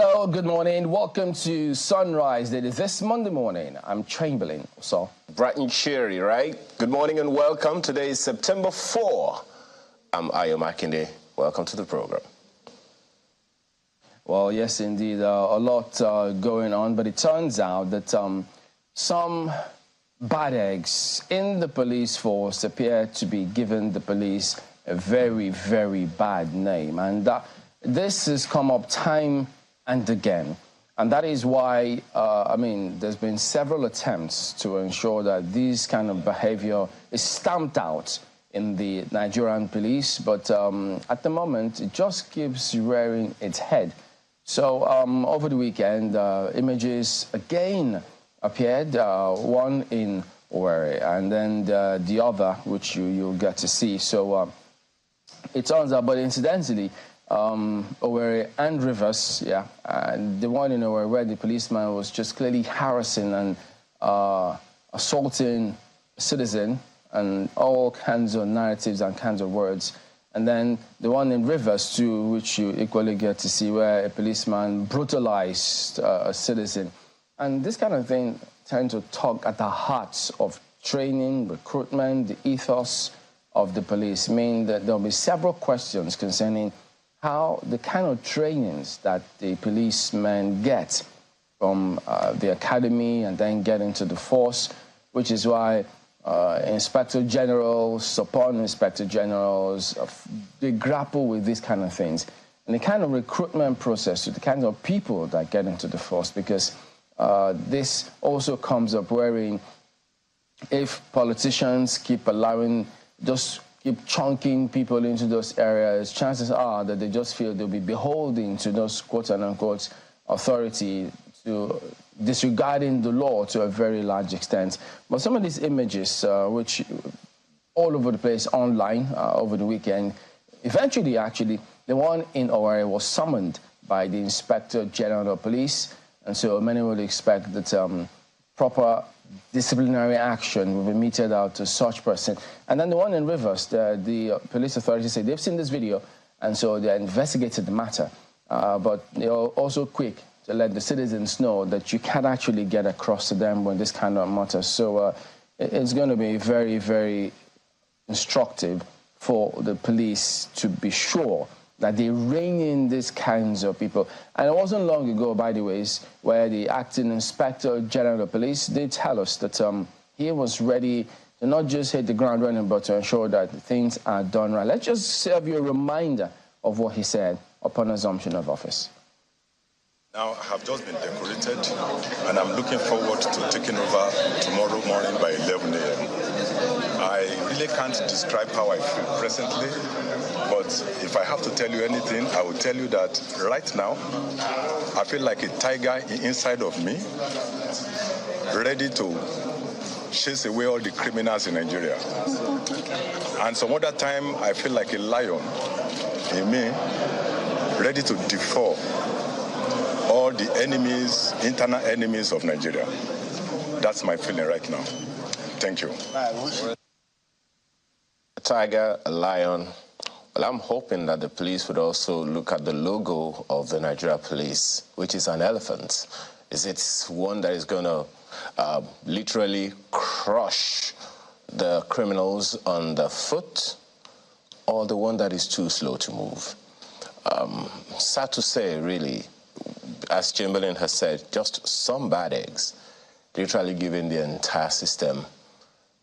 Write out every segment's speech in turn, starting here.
Hello, good morning. Welcome to Sunrise Daily. This Monday morning, I'm Chamberlain. So bright and cheery, right? Good morning and welcome. Today is September 4. I'm Ayo Makinde. Welcome to the program. Well, yes, indeed, a lot going on, but it turns out that some bad eggs in the police force appear to be giving the police a very, very bad name. And this has come up time and again. And that is why, there's been several attempts to ensure that this kind of behavior is stamped out in the Nigerian police. But at the moment, it just keeps rearing its head. So over the weekend, images again appeared, one in Owerri and then the other, which you'll get to see. So it turns out, but incidentally, Owerri and Rivers, and the one in Owerri where the policeman was just clearly harassing and assaulting a citizen and all kinds of narratives and kinds of words. And then the one in Rivers too, which you equally get to see, where a policeman brutalized a citizen. And this kind of thing tends to tug at the hearts of training, recruitment, the ethos of the police, meaning that there'll be several questions concerning how the kind of trainings that the policemen get from the academy and then get into the force, which is why inspector generals, upon inspector generals, they grapple with these kind of things. And the kind of recruitment process, the kind of people that get into the force, because this also comes up wherein if politicians keep allowing, just keep chunking people into those areas, chances are that they just feel they'll be beholden to those quote-unquote authority, to disregarding the law to a very large extent. But some of these images, which all over the place online over the weekend, eventually, actually, the one in Owerri was summoned by the Inspector General of Police, and so many would expect that proper disciplinary action will be meted out to such person. And then the one in Rivers, the police authorities say they've seen this video, and so they investigated the matter. But they're also quick to let the citizens know that you can't actually get across to them when this kind of matters. So it's going to be very, very instructive for the police to be sure that they rein in these kinds of people. And it wasn't long ago, by the way, where the acting Inspector General of Police did tell us that he was ready to not just hit the ground running, but to ensure that things are done right. Let's just serve you a reminder of what he said upon assumption of office. Now, I have just been decorated, and I'm looking forward to taking over tomorrow morning by 11 a.m. I really can't describe how I feel presently, but if I have to tell you anything, I will tell you that right now, I feel like a tiger inside of me, ready to chase away all the criminals in Nigeria. And some other time, I feel like a lion in me, ready to devour all the enemies, internal enemies of Nigeria. That's my feeling right now. Thank you. A tiger, a lion. Well, I'm hoping that the police would also look at the logo of the Nigeria police, which is an elephant. Is it one that is going to literally crush the criminals on the foot, or the one that is too slow to move? Sad to say, really, as Chamberlain has said, just some bad eggs, literally giving the entire system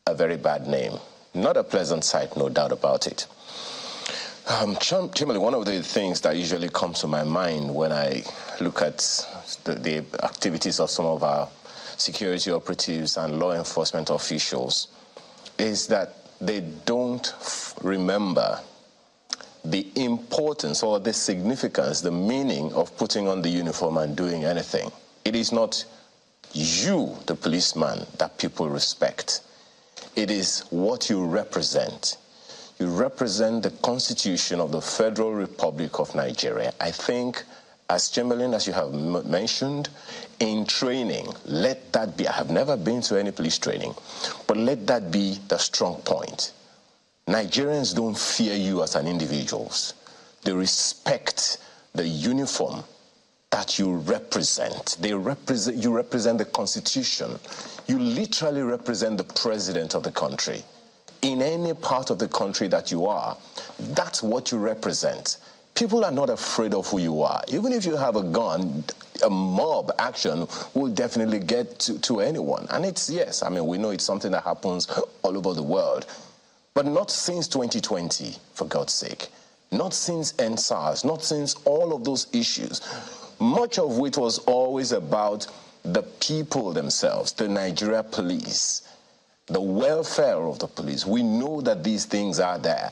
a very bad name. Not a pleasant sight, no doubt about it. Chamberlain, one of the things that usually comes to my mind when I look at the activities of some of our security operatives and law enforcement officials is that they don't remember the importance or the significance, the meaning of putting on the uniform and doing anything. It is not you, the policeman, that people respect. It is what you represent. You represent the Constitution of the Federal Republic of Nigeria. I think, as Chamberlain, as you have mentioned, in training, let that be. I have never been to any police training, but let that be the strong point. Nigerians don't fear you as an individual. They respect the uniform that you represent. You represent the Constitution. You literally represent the president of the country. In any part of the country that you are, that's what you represent. People are not afraid of who you are. Even if you have a gun, a mob action will definitely get to anyone. And it's, yes, I mean, we know it's something that happens all over the world. But not since 2020, for God's sake. Not since NSAS, not since all of those issues. Much of which was always about the people themselves, the Nigeria police, the welfare of the police. We know that these things are there.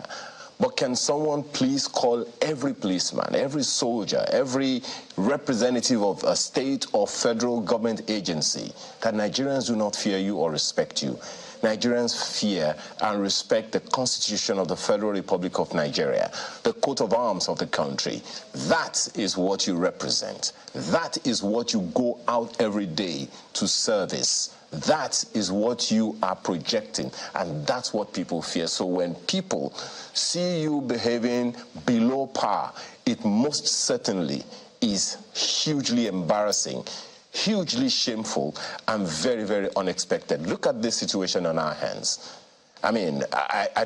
But can someone please call every policeman, every soldier, every representative of a state or federal government agency that Nigerians do not fear you or respect you? Nigerians fear and respect the Constitution of the Federal Republic of Nigeria, the coat of arms of the country. That is what you represent. That is what you go out every day to service. That is what you are projecting, and that's what people fear. So when people see you behaving below par, it most certainly is hugely embarrassing, hugely shameful, and very, very unexpected. Look at this situation on our hands. I mean, I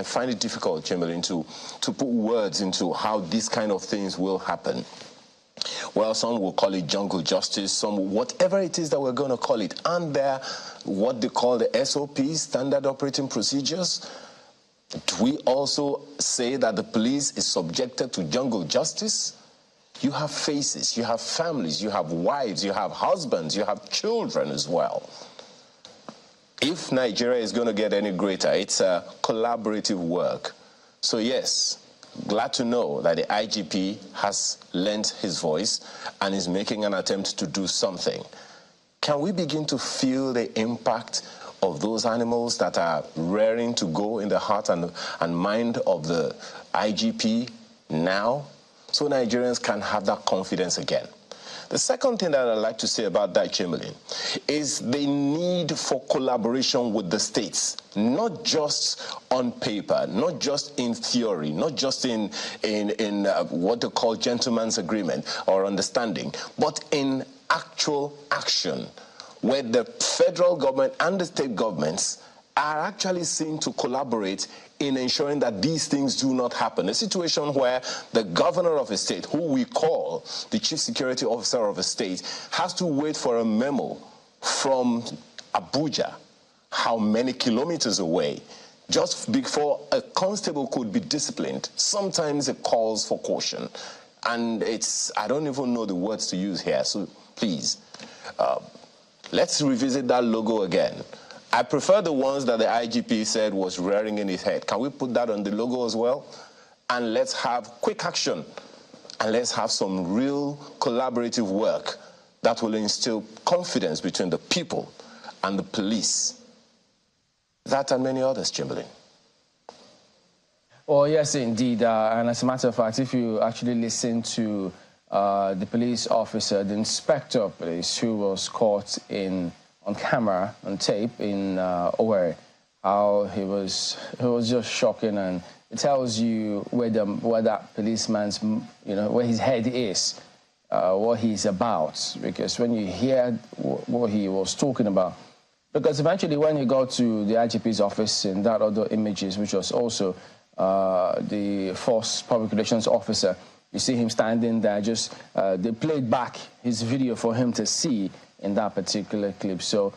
find it difficult, Chamberlain, to put words into how these kind of things will happen. Well, some will call it jungle justice, some whatever it is that we're going to call it. And there, what they call the SOPs, standard operating procedures. Do we also say that the police is subjected to jungle justice? You have faces, you have families, you have wives, you have husbands, you have children as well. If Nigeria is going to get any greater, it's a collaborative work. So yes, glad to know that the IGP has lent his voice and is making an attempt to do something. Can we begin to feel the impact of those animals that are raring to go in the heart and mind of the IGP now, so Nigerians can have that confidence again? The second thing that I'd like to say about that, Chamberlain, is the need for collaboration with the states, not just on paper, not just in theory, not just in what they call gentleman's agreement or understanding, but in actual action, where the federal government and the state governments are actually seen to collaborate in ensuring that these things do not happen. A situation where the governor of a state, who we call the chief security officer of a state, has to wait for a memo from Abuja, how many kilometers away, just before a constable could be disciplined. Sometimes it calls for caution. And I don't even know the words to use here, so please, let's revisit that logo again. I prefer the ones that the IGP said was rearing in his head. Can we put that on the logo as well? And let's have quick action. And let's have some real collaborative work that will instill confidence between the people and the police. That and many others, Chamberlain. Well, yes, indeed. And as a matter of fact, if you actually listen to the police officer, the inspector of police, who was caught on camera, on tape in Owerri, how he was just shocking, and it tells you where that policeman's, where his head is, what he's about. Because when you hear what he was talking about, because eventually when you go to the IGP's office and that other images, which was also the Force Public Relations officer, you see him standing there. Just they played back his video for him to see in that particular clip. So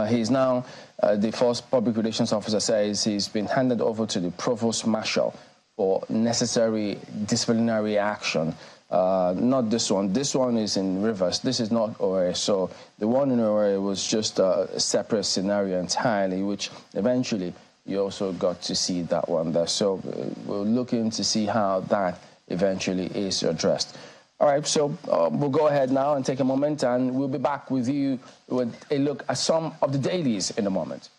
he's now, the Force Public Relations officer says he's been handed over to the Provost Marshal for necessary disciplinary action. Not this one. This one is in Rivers. This is not Owerri. So the one in Owerri was just a separate scenario entirely, which eventually you also got to see that one there. So we're looking to see how that eventually is addressed. All right, so we'll go ahead now and take a moment, and we'll be back with you with a look at some of the dailies in a moment.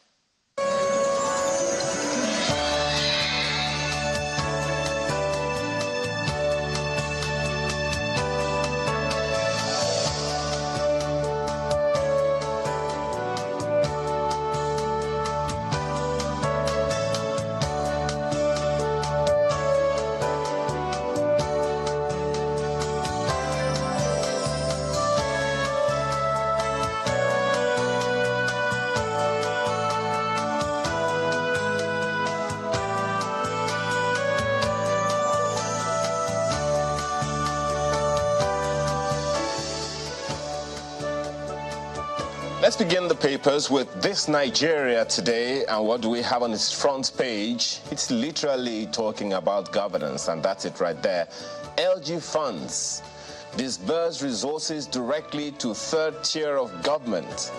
Let's begin the papers with this Nigeria today, and what do we have on its front page? It's literally talking about governance, and that's it right there. LG funds disburse resources directly to third tier of government.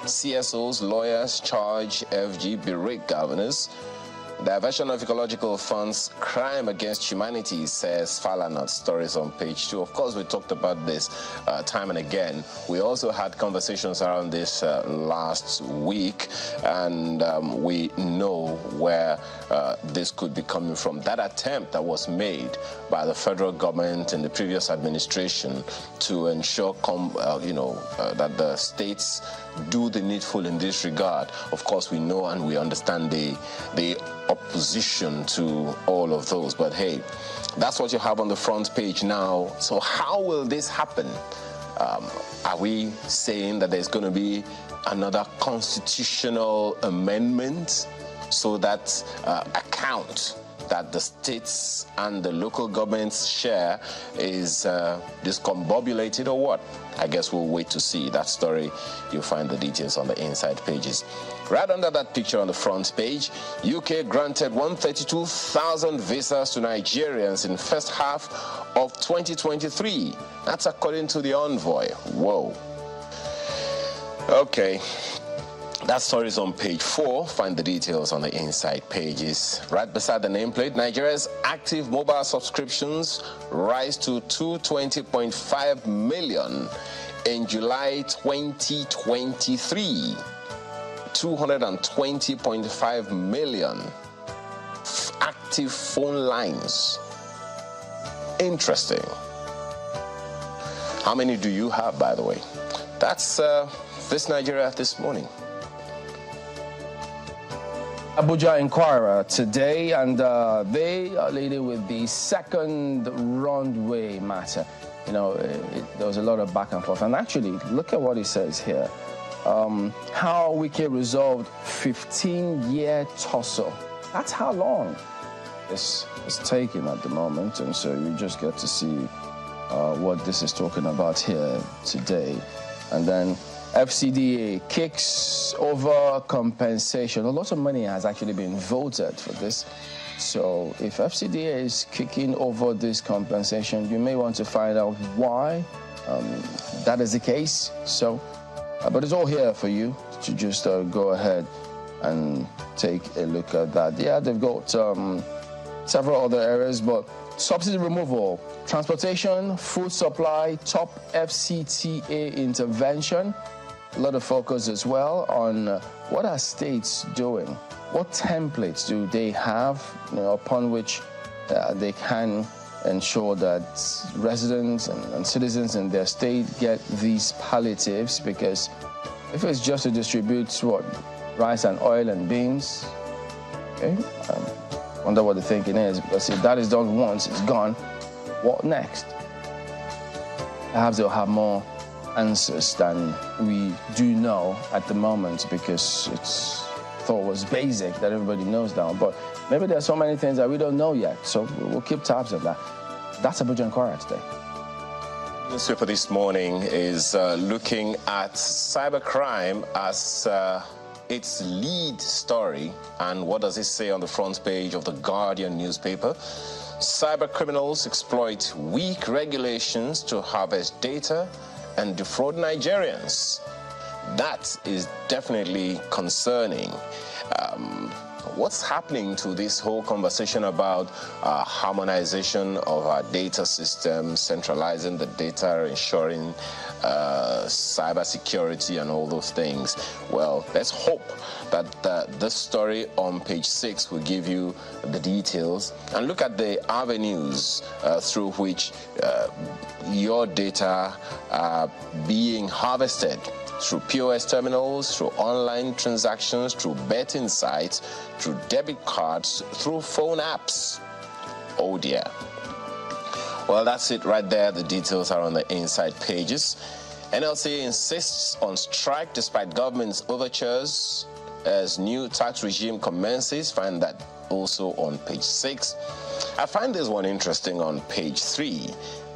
CSOs, lawyers charge FG berate governors. Diversion of ecological funds, crime against humanity, says Falana. Stories on page 2. Of course, we talked about this time and again. We also had conversations around this last week, and we know where this could be coming from. That attempt that was made by the federal government in the previous administration to ensure, that the states do the needful in this regard. Of course, we know and we understand the opposition to all of those, but hey, that's what you have on the front page now. So how will this happen? Are we saying that there's going to be another constitutional amendment so that account that the states and the local governments share is discombobulated, or what? I guess we'll wait to see. That story, you'll find the details on the inside pages. Right under that picture on the front page, UK granted 132,000 visas to Nigerians in first half of 2023. That's according to the envoy. Whoa. Okay. That story is on page 4. Find the details on the inside pages. Right beside the nameplate, Nigeria's active mobile subscriptions rise to 220.5 million in July 2023. 220.5 million active phone lines. Interesting. How many do you have, by the way? That's this Nigeria this morning. Abuja Inquirer today, and they are leading with the second runway matter. You know, there was a lot of back and forth. And actually, look at what it says here. How Wike resolved 15-year tussle. That's how long this is taking at the moment. And so you just get to see what this is talking about here today. And then FCDA kicks over compensation. A lot of money has actually been voted for this. So if FCDA is kicking over this compensation, you may want to find out why that is the case. So, but it's all here for you to just go ahead and take a look at that. Yeah, they've got several other areas, but subsidy removal, transportation, food supply, top FCTA intervention. A lot of focus as well on what are states doing? What templates do they have, upon which they can ensure that residents and citizens in their state get these palliatives? Because if it's just to distribute rice and oil and beans, okay, I wonder what the thinking is. Because if that is done once, it's gone. What next? Perhaps they'll have more answers than we do know at the moment, because it's thought was basic that everybody knows now. But maybe there's so many things that we don't know yet. So we'll keep tabs of that. That's Abuja Inquirer today. The newspaper this morning is looking at cybercrime as its lead story. And what does it say on the front page of the Guardian newspaper? Cyber criminals exploit weak regulations to harvest data and defraud Nigerians. That is definitely concerning. What's happening to this whole conversation about harmonization of our data system, centralizing the data, ensuring cyber security and all those things? Well, let's hope that this story on page 6 will give you the details, and look at the avenues through which your data are being harvested, through POS terminals, through online transactions, through betting sites, through debit cards, through phone apps. Oh dear. Well, that's it right there. The details are on the inside pages. NLC insists on strike despite government's overtures as new tax regime commences. Find that also on page 6. I find this one interesting on page 3.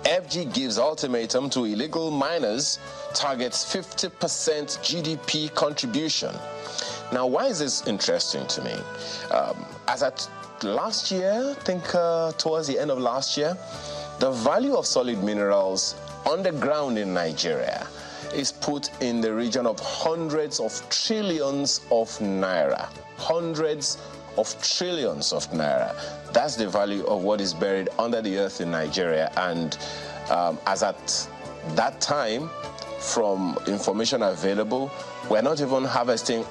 FG gives ultimatum to illegal miners, targets 50% GDP contribution. Now, why is this interesting to me? As at last year, I think towards the end of last year, the value of solid minerals underground in Nigeria is put in the region of hundreds of trillions of naira. Hundreds of trillions of naira. That's the value of what is buried under the earth in Nigeria. And as at that time, from information available, we're not even harvesting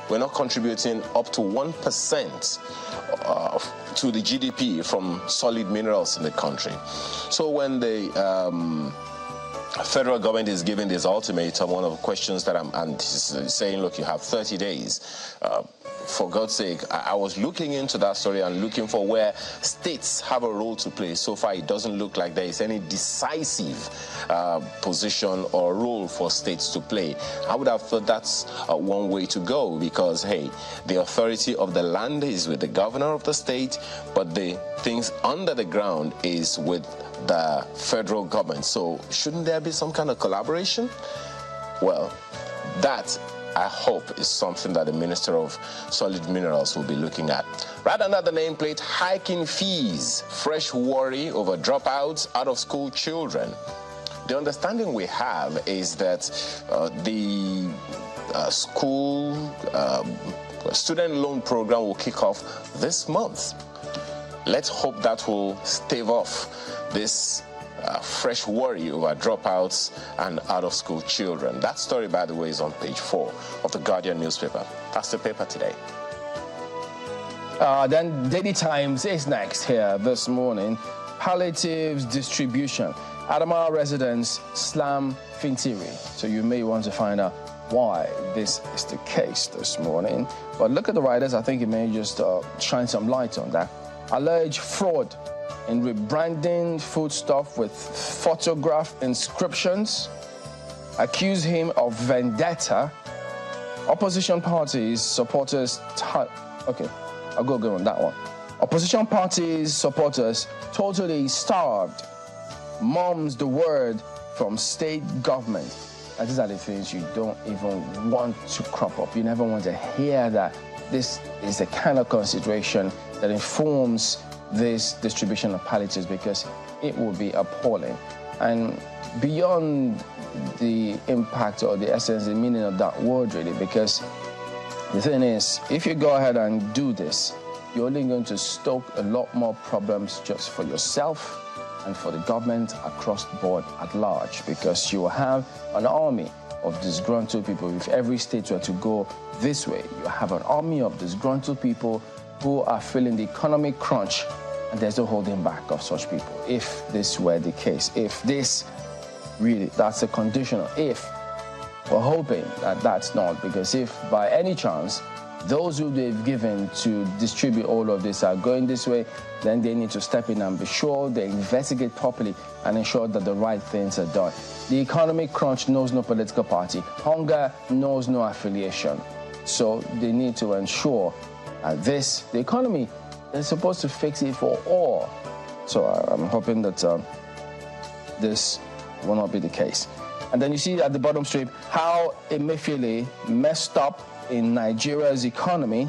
we're not contributing up to 1% to the GDP from solid minerals in the country. So when the federal government is giving this ultimatum, one of the questions that I'm saying, look, you have 30 days. For God's sake, I was looking into that story and looking for where states have a role to play. So far, it doesn't look like there is any decisive position or role for states to play. I would have thought that's one way to go because, hey, the authority of the land is with the governor of the state, but the things under the ground is with the federal government. So shouldn't there be some kind of collaboration? Well, that, I hope, is something that the Minister of Solid Minerals will be looking at. Right under the nameplate, hiking fees, fresh worry over dropouts, out-of-school children. The understanding we have is that the student loan program will kick off this month. Let's hope that will stave off this fresh worry over dropouts and out-of-school children. That story, by the way, is on page 4 of the Guardian newspaper. That's the paper today. Then Daily Times is next here this morning. Palliatives distribution. Adamawa residents slam Fintiri. So you may want to find out why this is the case this morning. But look at the writers. I think it may just shine some light on that. Alleged fraud in rebranding foodstuff with photograph inscriptions. Accuse him of vendetta. Opposition parties supporters... Okay, I'll go on that one. Opposition parties supporters totally starved. Mom's the word from state government. And these are the things you don't even want to crop up. You never want to hear that. This is the kind of consideration that informs this distribution of palliatives because it will be appalling. And beyond the impact or the essence, the meaning of that word really, because the thing is, if you go ahead and do this, you're only going to stoke a lot more problems just for yourself and for the government across the board at large, because you will have an army of disgruntled people. If every state were to go this way, you have an army of disgruntled people who are feeling the economic crunch, and there's no holding back of such people. If this were the case, if this really, that's a conditional if. We're hoping that that's not, because if by any chance those who they've given to distribute all of this are going this way, then they need to step in and be sure they investigate properly and ensure that the right things are done. The economic crunch knows no political party. Hunger knows no affiliation. So they need to ensure the economy is supposed to fix it for all. So I'm hoping that this will not be the case. And then you see at the bottom strip how Emefiele messed up in Nigeria's economy.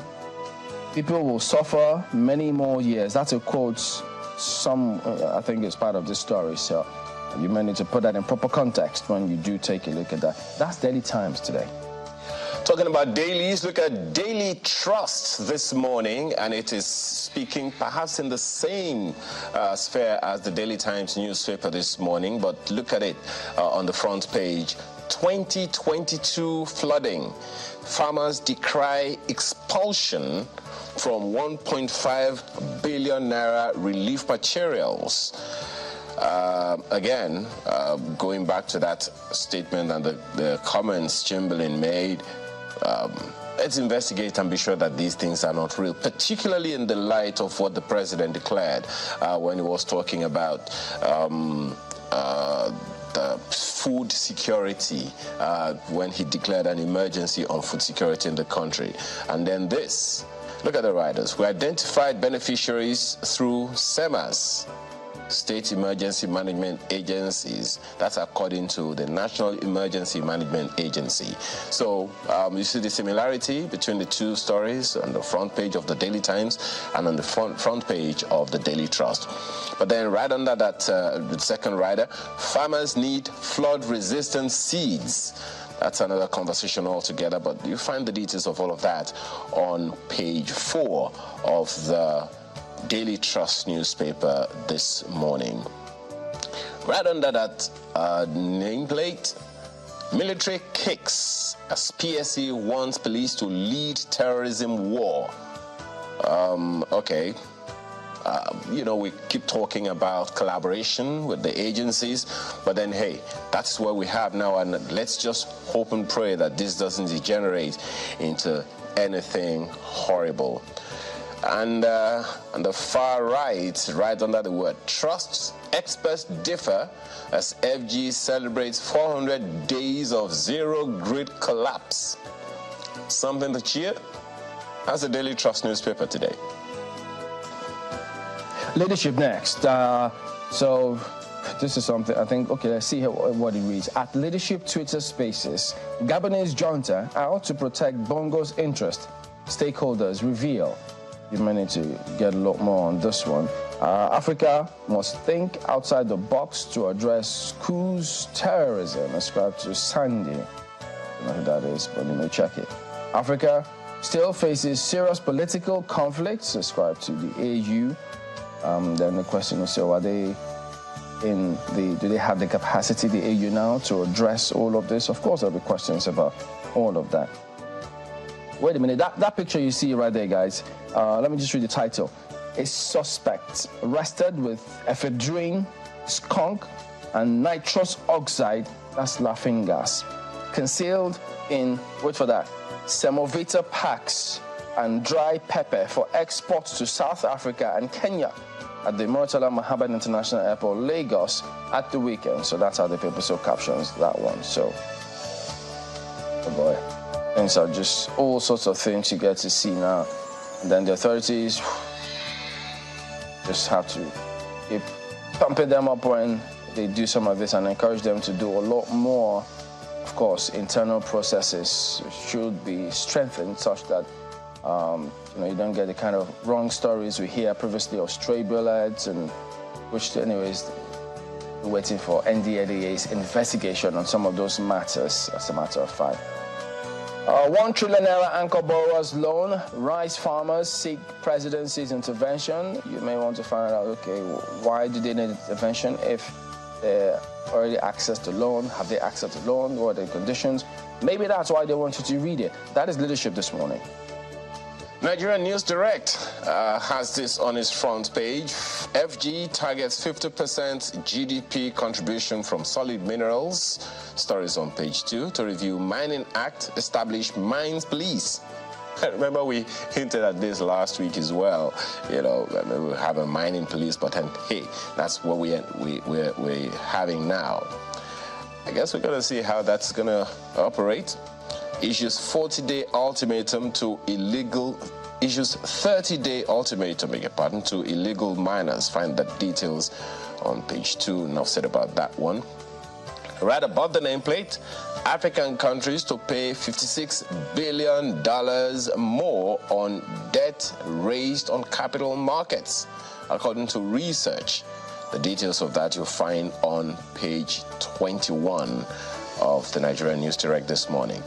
People will suffer many more years. That's a quote. I think it's part of this story. So you may need to put that in proper context when you do take a look at that. That's Daily Times today. Talking about dailies, look at Daily Trust this morning, and it is speaking perhaps in the same sphere as the Daily Times newspaper this morning, but look at it on the front page. 2022 flooding. Farmers decry expulsion from 1.5 billion naira relief materials. Again, going back to that statement and the comments Chamberlain made, let's investigate and be sure that these things are not real, particularly in the light of what the president declared when he was talking about the food security, when he declared an emergency on food security in the country. And then this, look at the riders. We identified beneficiaries through SEMAS. state emergency management agencies. That's according to the National Emergency Management Agency. So you see the similarity between the two stories on the front page of the Daily Times and on the front page of the Daily Trust. But then right under that, the second rider, farmers need flood-resistant seeds. That's another conversation altogether, but you find the details of all of that on page 4 of the Daily Trust newspaper this morning. Right under that nameplate, military kicks as PSC wants police to lead terrorism war. Okay. We keep talking about collaboration with the agencies, but then, hey, that's what we have now, and let's just hope and pray that this doesn't degenerate into anything horrible. And on the far right under the word trust, experts differ as FG celebrates 400 days of zero grid collapse. Something to cheer? That's the Daily Trust newspaper today. Leadership next. So this is something I think, okay, let's see what it reads. At Leadership Twitter Spaces, Gabonese junta out to protect Bongo's interest. Stakeholders reveal. You may need to get a lot more on this one. Africa must think outside the box to address coups terrorism, ascribed to Sandy. I don't know who that is, but you may check it. Africa still faces serious political conflicts, ascribed to the AU. Then the question is, so do they have the capacity, the AU now, to address all of this? Of course, there'll be questions about all of that. Wait a minute, that picture you see right there, guys, let me just read the title. A suspect arrested with ephedrine, skunk, and nitrous oxide, that's laughing gas, concealed in, wait for that, semovita packs and dry pepper for exports to South Africa and Kenya at the Murtala Mohammed International Airport, Lagos, at the weekend. So that's how the paper so captions that one. So, oh boy. And so just all sorts of things you get to see now. And then the authorities just have to keep pumping them up when they do some of this and encourage them to do a lot more. Of course, internal processes should be strengthened such that you don't get the kind of wrong stories we hear previously of stray bullets, and which, anyways, we're waiting for NDLEA's investigation on some of those matters, as a matter of fact. 1 trillion naira anchor borrowers loan, rice farmers seek presidency's intervention. You may want to find out, okay, why do they need intervention if they already accessed the loan? Have they accessed the loan? What are the conditions? Maybe that's why they want you to read it. That is Leadership this morning. Nigerian News Direct has this on its front page. FG targets 50% GDP contribution from solid minerals. Stories on page 2. To review Mining Act, establish Mines Police. Remember, we hinted at this last week as well. We have a mining police, but then, hey, that's what we're having now. I guess we're going to see how that's going to operate. Issues 30-day ultimatum to illegal miners. Find the details on page 2. Enough said about that one. Right above the nameplate, African countries to pay $56 billion more on debt raised on capital markets, according to research. The details of that you'll find on page 21 of the Nigerian News Direct this morning.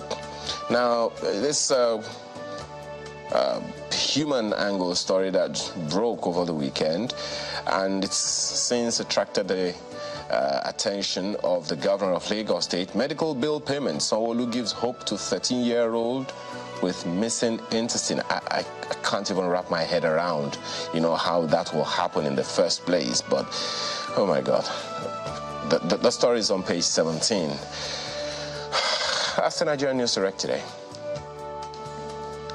Now, this human angle story that broke over the weekend, and it's since attracted the attention of the governor of Lagos State. Medical bill payments. Sanwo-Olu gives hope to 13-year-old with missing intestine. I can't even wrap my head around, how that will happen in the first place. But, oh my God. The story is on page 17. That's the Nigerian News Direct today.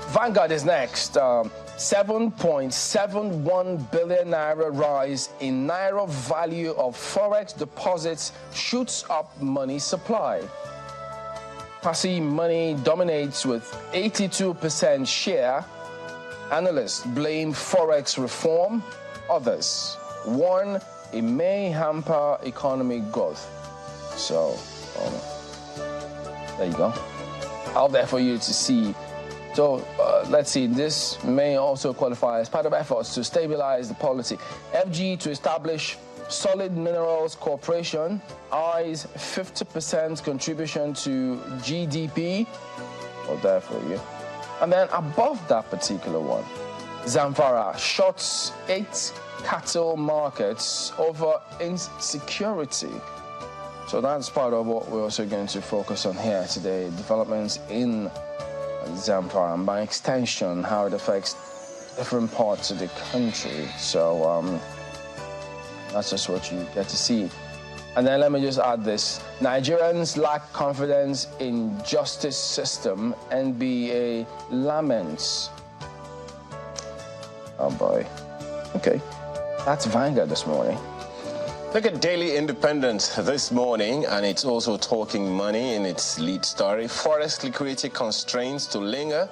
Vanguard is next. 7.71 billion naira rise in naira value of forex deposits shoots up money supply. Passive money dominates with 82% share. Analysts blame forex reform. Others warn it may hamper economic growth. So, there you go. Out there for you to see. So, let's see, this may also qualify as part of efforts to stabilize the policy. FG to establish Solid Minerals Corporation, eyes 50% contribution to GDP. Out there for you. And then above that particular one, Zamfara shuts 8 cattle markets over insecurity. So that's part of what we're also going to focus on here today, developments in Zamfara, and by extension, how it affects different parts of the country. So that's just what you get to see. And then let me just add this. Nigerians lack confidence in justice system. NBA laments. Oh boy. Okay. That's Vanguard this morning. Look at Daily Independent this morning, and it's also talking money in its lead story. Forest liquidity constraints to linger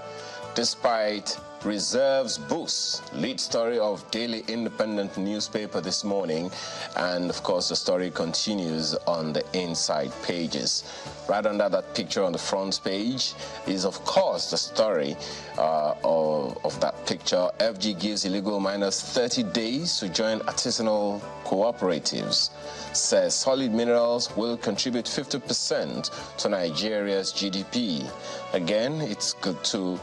despite reserves boost. Lead story of Daily Independent newspaper this morning, and of course the story continues on the inside pages. Right under that picture on the front page is of course the story of that picture. FG gives illegal miners 30 days to join artisanal cooperatives. Says Solid Minerals will contribute 50% to Nigeria's GDP. Again, it's good to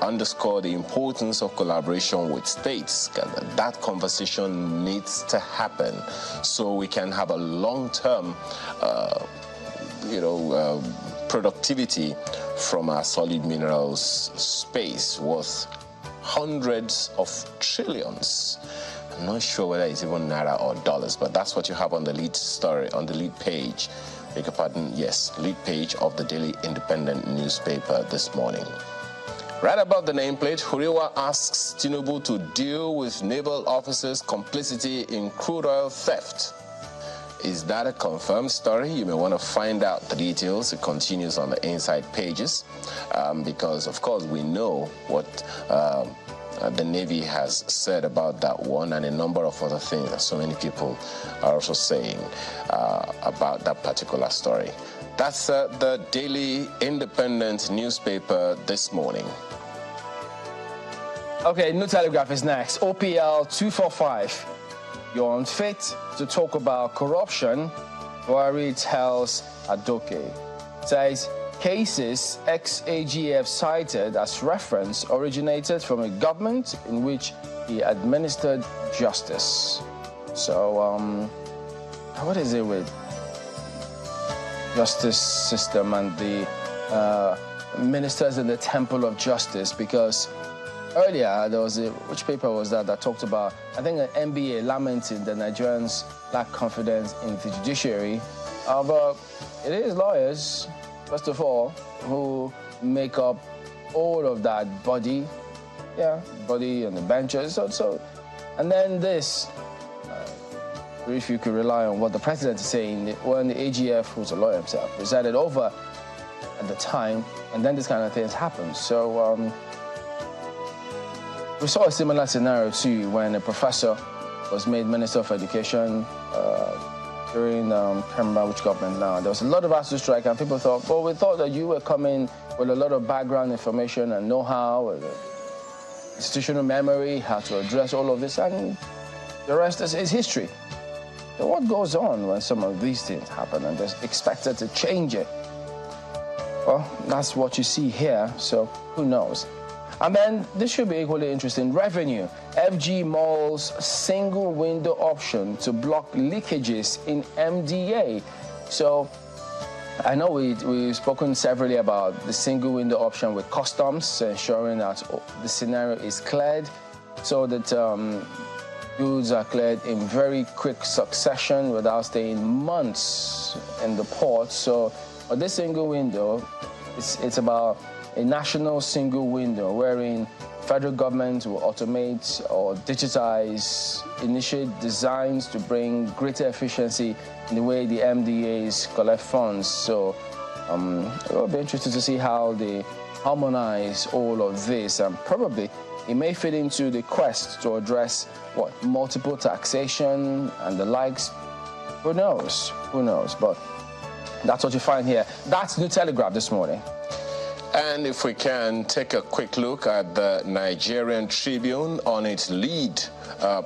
underscore the importance of collaboration with states. That conversation needs to happen so we can have a long-term productivity from our solid minerals space worth hundreds of trillions. I'm not sure whether it's even naira or dollars, but that's what you have on the lead story, on the lead page. Beg your pardon, yes, lead page of the Daily Independent newspaper this morning. Right above the nameplate, Huriwa asks Tinubu to deal with naval officers' complicity in crude oil theft. Is that a confirmed story? You may want to find out the details. It continues on the inside pages because, of course, we know what the Navy has said about that one, and a number of other things that so many people are also saying about that particular story. That's the Daily Independent newspaper this morning. Okay, New Telegraph is next. OPL 245. You're unfit to talk about corruption, Buhari tells Adoke. Says cases ex-AGF cited as reference originated from a government in which he administered justice. So, what is it with justice system and the ministers in the temple of justice? Because earlier, there was which paper was that talked about, I think, an NBA lamenting the Nigerians lack confidence in the judiciary. But it is lawyers, first of all, who make up all of that body and the benches. So, and then this, if you could rely on what the president is saying, when the AGF, who's a lawyer himself, presided over at the time, and then this kind of things happen. So, we saw a similar scenario too when a professor was made Minister of Education during, I can't remember which government now. There was a lot of ASU strike, and people thought, well, we thought that you were coming with a lot of background information and know-how, institutional memory, how to address all of this, and the rest is history. So what goes on when some of these things happen and they're expected to change it? Well, that's what you see here, so who knows? And then this should be equally interesting. Revenue. FG mulls single window option to block leakages in MDA. So I know we've spoken severally about the single window option with customs, ensuring that the scenario is cleared so that goods are cleared in very quick succession without staying months in the port. So this single window, it's about a national single window wherein federal government will automate or digitize, initiate designs to bring greater efficiency in the way the MDAs collect funds. So it will be interesting to see how the harmonize all of this, and probably it may fit into the quest to address multiple taxation and the likes. Who knows? Who knows? But that's what you find here. That's New Telegraph this morning. And if we can take a quick look at the Nigerian Tribune, on its lead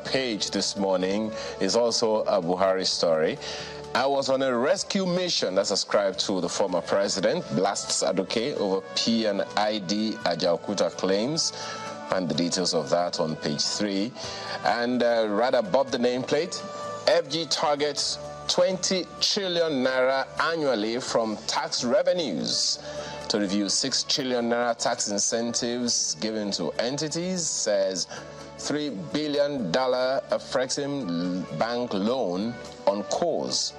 page this morning is also a Buhari story. I was on a rescue mission that's ascribed to the former president, blasts Aduke over P&ID Ajaokuta claims. And the details of that on page 3. And right above the nameplate, FG targets 20 trillion naira annually from tax revenues. To review 6 trillion naira tax incentives given to entities, says $3 billion Afrexim bank loan on course.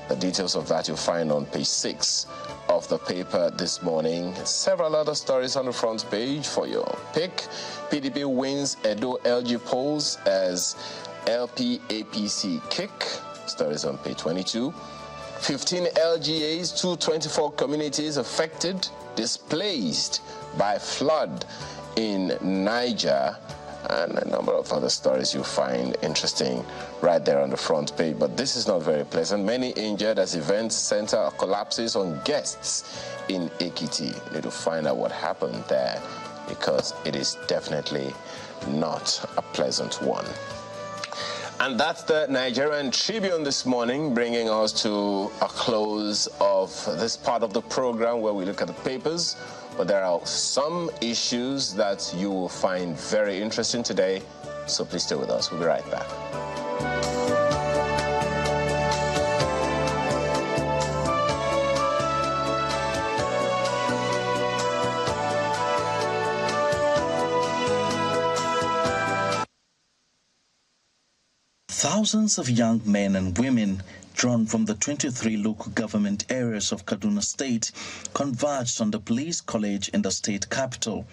The details of that you'll find on page 6 of the paper this morning. Several other stories on the front page for your pick. PDP wins Edo LG polls as LP APC kick. Stories on page 22. 15 LGAs, 224 communities affected, displaced by flood in Niger. And a number of other stories you find interesting right there on the front page. But this is not very pleasant. Many injured as event center collapses on guests in Ekiti. Need to find out what happened there, because it is definitely not a pleasant one. And that's the Nigerian Tribune this morning, bringing us to a close of this part of the program where we look at the papers. But there are some issues that you will find very interesting today, so please stay with us. We'll be right back. Thousands of young men and women drawn from the 23 local government areas of Kaduna State converged on the police college in the state capital.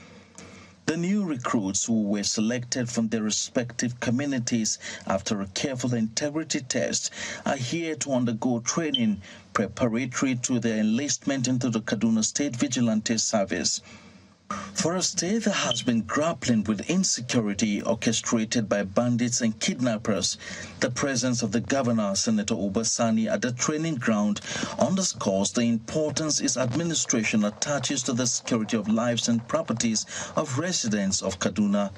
The new recruits, who were selected from their respective communities after a careful integrity test, are here to undergo training preparatory to their enlistment into the Kaduna State Vigilante Service. For a state that has been grappling with insecurity orchestrated by bandits and kidnappers, the presence of the governor, Senator Obasani, at the training ground underscores the importance its administration attaches to the security of lives and properties of residents of Kaduna.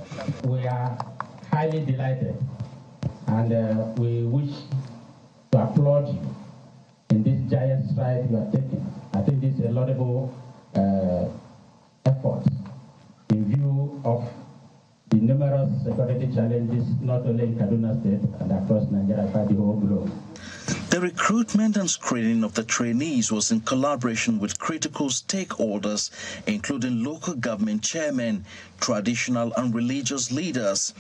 We are highly delighted, and we wish to applaud you in this giant stride you are taking. I think this is a laudable effort in view of the numerous security challenges not only in Kaduna State and across Nigeria but the whole globe. The recruitment and screening of the trainees was in collaboration with critical stakeholders, including local government chairmen, traditional and religious leaders.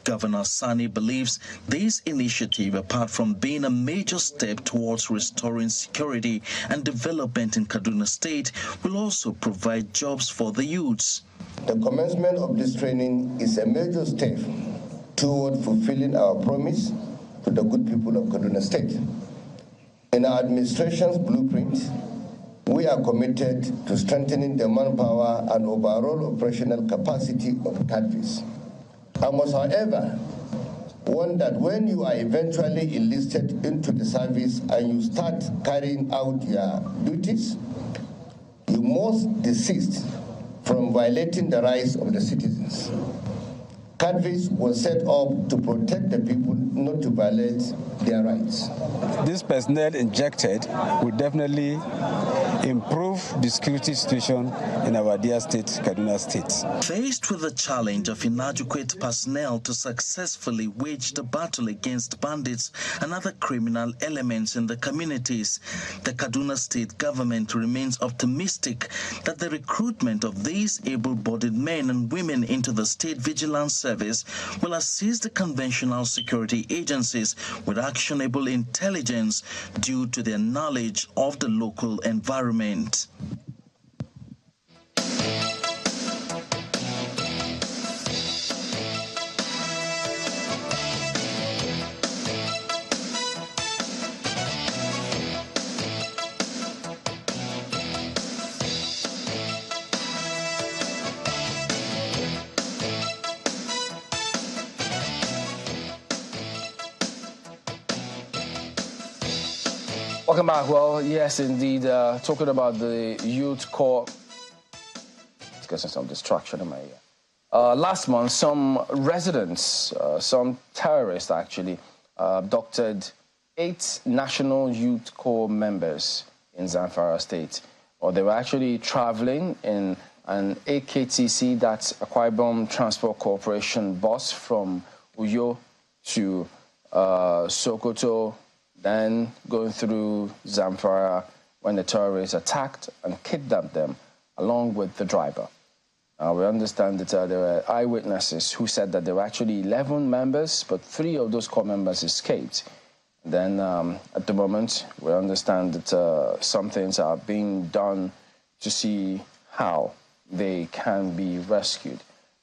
Governor Sani believes this initiative, apart from being a major step towards restoring security and development in Kaduna State, will also provide jobs for the youths. The commencement of this training is a major step toward fulfilling our promise to the good people of Kaduna State. In our administration's blueprint, we are committed to strengthening the manpower and overall operational capacity of CADVIS. I must, however, warn that when you are eventually enlisted into the service and you start carrying out your duties, you must desist from violating the rights of the citizens. CADVIS was set up to protect the people, not to violate their rights. This personnel injected will definitely improve the security situation in our dear state, Kaduna State. Faced with the challenge of inadequate personnel to successfully wage the battle against bandits and other criminal elements in the communities, the Kaduna State government remains optimistic that the recruitment of these able-bodied men and women into the state vigilance service will assist the conventional security agencies with actionable intelligence due to their knowledge of the local environment. Welcome back. Well, yes, indeed. Talking about the youth corps. It's getting some distraction in my ear. Last month, some residents, some terrorists actually, abducted 8 National Youth Corps members in Zamfara State. Or they were actually traveling in an AKTC, that's Akwa Ibom Transport Corporation bus from Uyo to Sokoto, then going through Zamfara when the terrorists attacked and kidnapped them along with the driver. We understand that there were eyewitnesses who said that there were actually 11 members, but 3 of those corps members escaped. Then at the moment, we understand that some things are being done to see how they can be rescued.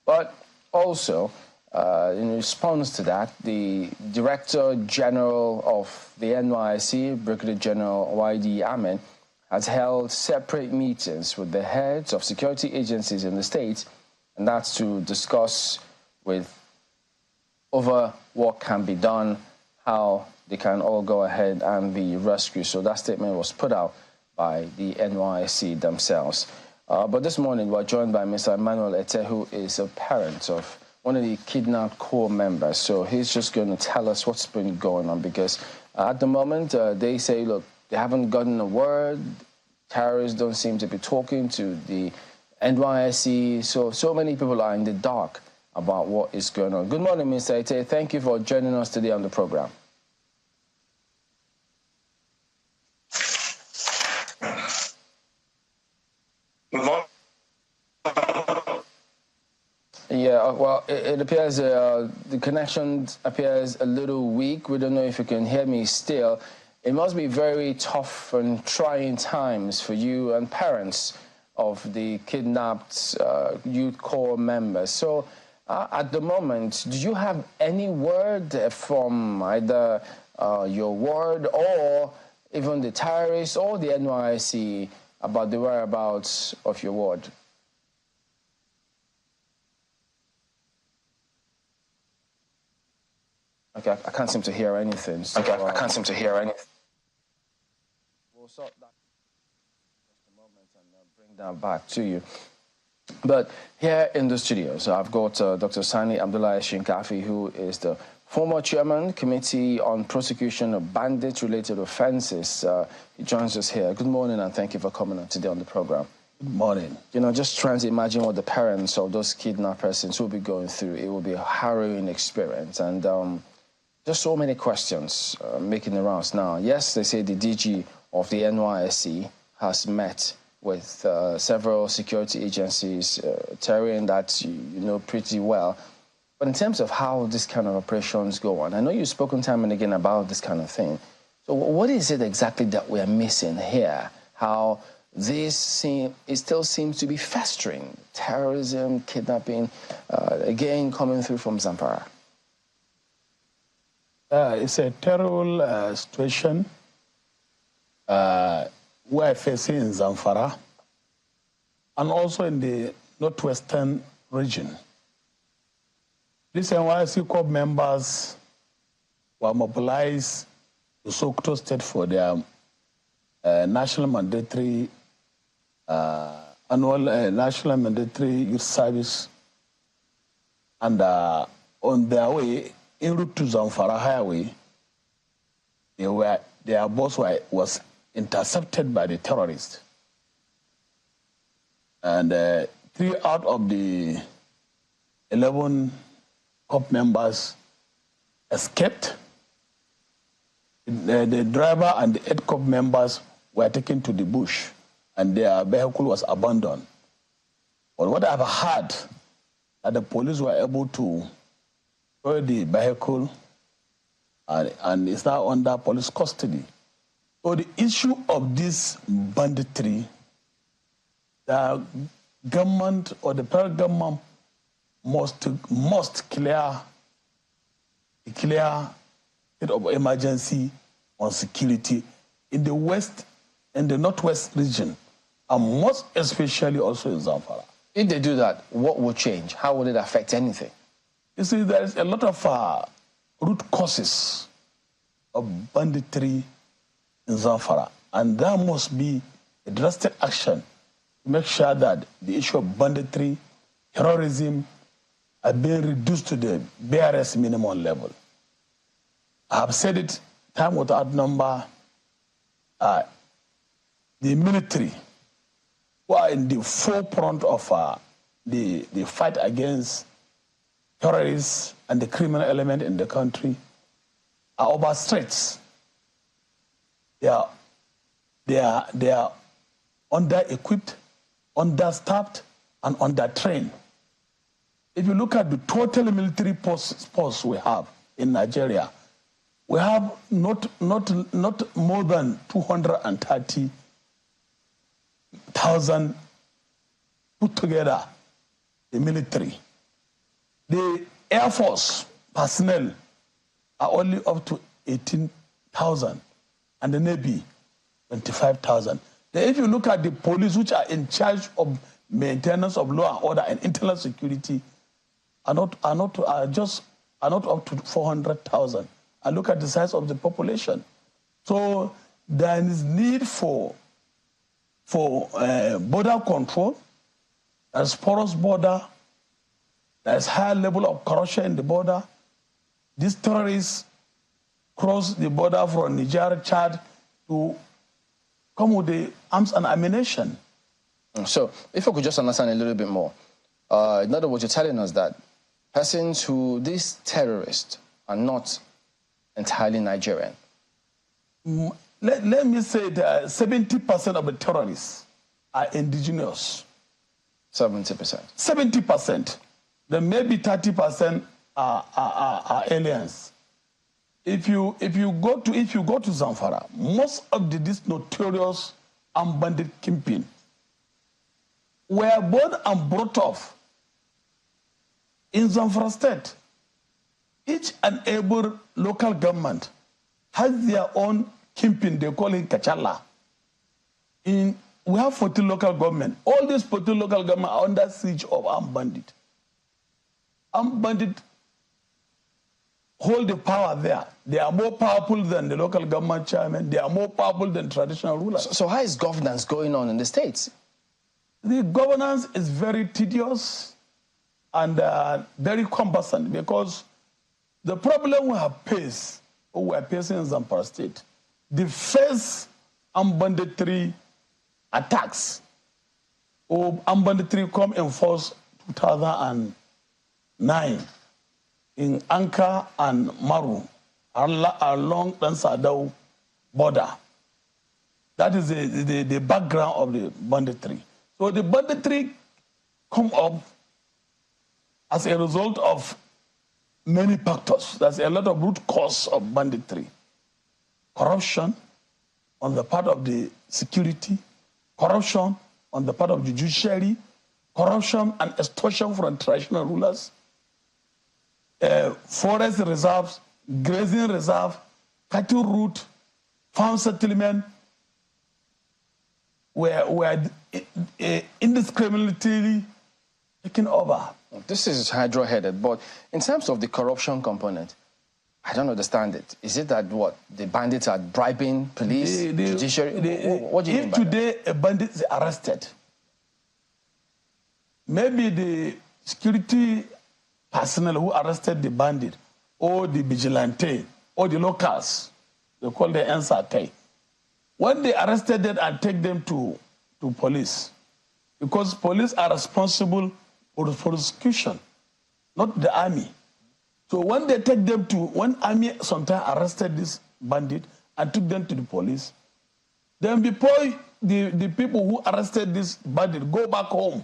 But also, in response to that, the Director General of the NYSC, Brigadier General YD Ahmed, has held separate meetings with the heads of security agencies in the state, and that's to discuss over what can be done, how they can all go ahead and be rescued. So that statement was put out by the NYSC themselves. But this morning, we're joined by Mr. Emmanuel Ete, who is a parent of one of the kidnapped corps members. So he's just going to tell us what's been going on, because at the moment, they say, look, they haven't gotten a word. Terrorists don't seem to be talking to the NYSC. So many people are in the dark about what is going on. Good morning, Mr. Ete. Thank you for joining us today on the program. Yeah, well, it appears the connection appears a little weak. We don't know if you can hear me still. It must be very tough and trying times for you and parents of the kidnapped youth corps members. So at the moment, do you have any word from either your ward or even the terrorists or the NYSC about the whereabouts of your ward? Okay, I can't seem to hear anything. So, I can't seem to hear anything. We'll sort that in just a moment and bring that back to you. But here in the studio, so I've got Dr. Sani Abdullahi Shinkafi, who is the former chairman, Committee on Prosecution of Bandit-Related Offenses. He joins us here. Good morning, and thank you for coming on today on the program. Good morning. You know, just trying to imagine what the parents of those kidnapped persons will be going through. It will be a harrowing experience, and just so many questions making the rounds now. Yes, they say the DG of the NYSC has met with several security agencies, terrain that you know pretty well. But in terms of how this kind of operations go on, I know you've spoken time and again about this kind of thing. So what is it exactly that we're missing here? How this it still seems to be festering? Terrorism, kidnapping, again coming through from Zamfara. It's a terrible situation we're facing in Zamfara and also in the northwestern region. These NYSC corps members were mobilized to Sokoto State for their national mandatory annual national mandatory youth service, and on their way en route to Zamfara Highway, their bus was intercepted by the terrorists. And 3 out of the 11 corps members escaped. The driver and the 8 corps members were taken to the bush, and their vehicle was abandoned. But what I've heard, that the police were able to tow the vehicle and is now under police custody. So the issue of this banditry, the government or the federal government must declare state of emergency on security in the west and the northwest region, and most especially also in Zamfara. If they do that, what will change? How will it affect anything? You see, there is a lot of root causes of banditry in Zamfara. And there must be a drastic action to make sure that the issue of banditry, terrorism are being reduced to the barest minimum level. I have said it time without number. The military, who are in the forefront of the fight against terrorists and the criminal element in the country, are overstretched. They are under-equipped, understaffed, and under-trained. If you look at the total military force we have in Nigeria, we have not more than 230,000 put together, the military. The Air Force personnel are only up to 18,000, and the Navy, 25,000. Then if you look at the police, which are in charge of maintenance of law and order and internal security, are not up to 400,000. And look at the size of the population. So there is need for border control. There's porous border. There's high level of corruption in the border. These terrorists cross the border from Niger, Chad, to come with the arms and ammunition. So if I could just understand a little bit more. In other words, you're telling us that these terrorists are not entirely Nigerian. Let me say that 70% of the terrorists are indigenous. 70%. 70%. Then maybe 30% are aliens. If you go to Zamfara, most of these notorious armed bandit kingpin were born and brought up in Zamfara state. Each and every local government has their own kingpin, they call it Kachala. We have 14 local government. All these 14 local government are under siege of armed bandit. Armed bandit hold the power there. They are more powerful than the local government chairman. They are more powerful than traditional rulers. So how is governance going on in the states? The governance is very tedious and very cumbersome, because the problem we have faced, or we are facing in Zamfara state, the first armed banditry attacks or armed banditry come in force 2009 in Anka and Maru along Dansadao border. That is the background of the banditry. So the banditry come up as a result of many factors. There's a lot of root cause of banditry. Corruption on the part of the security, corruption on the part of the judiciary, corruption and extortion from traditional rulers, forest reserves, grazing reserve, cattle route, farm settlement were indiscriminately taken over. This is hydro-headed, but in terms of the corruption component, I don't understand it. Is it that the bandits are bribing police, judiciary? What do you mean by that? If today a bandit is arrested, maybe the security personnel who arrested the bandit, or the vigilante, or the locals, they call the NSAK, when they arrested them and take them to police, because police are responsible for the prosecution, not the army. So when they take them when army sometimes arrested this bandit and took them to the police, then before the people who arrested this bandit go back home,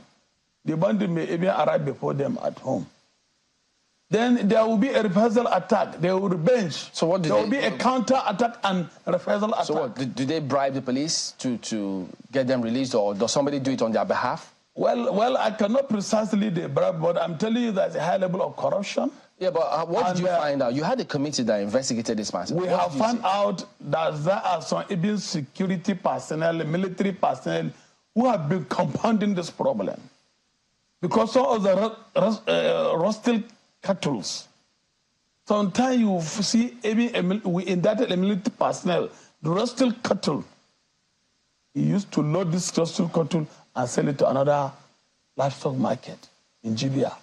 the bandit may even arrive before them at home. Then there will be a reprisal attack. They will revenge. So what there will be a counter attack and reprisal attack. So what, do they bribe the police to get them released, or does somebody do it on their behalf? Well, I cannot precisely bribe, but I'm telling you there's a high level of corruption. Yeah, but what did you find out? You had a committee that investigated this matter. We have found out that there are some even security personnel, military personnel, who have been compounding this problem. Because some of the rusted cattle, sometimes you see even we indicted a military personnel rusty cattle. He used to load this rusty cattle and sell it to another livestock market in Jibia.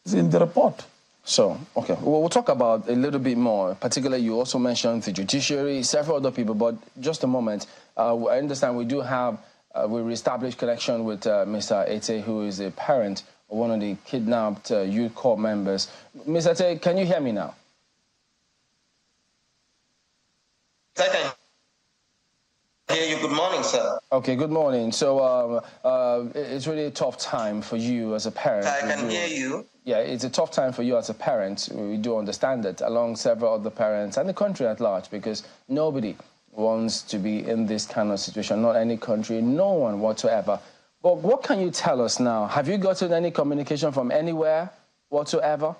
It's in the report. So, okay, we'll talk about a little bit more. Particularly, you also mentioned the judiciary, several other people, but just a moment. I understand we do have, we reestablished connection with Mr. Ete, who is a parent of one of the kidnapped youth corps members. Mr. Ete, can you hear me now? I can hear you. Good morning, sir. Okay, good morning. So it's really a tough time for you as a parent. I can hear you. Yeah, it's a tough time for you as a parent. We do understand it, along several other parents and the country at large, because nobody wants to be in this kind of situation. Not any country, no one whatsoever. But what can you tell us now? Have you gotten any communication from anywhere whatsoever?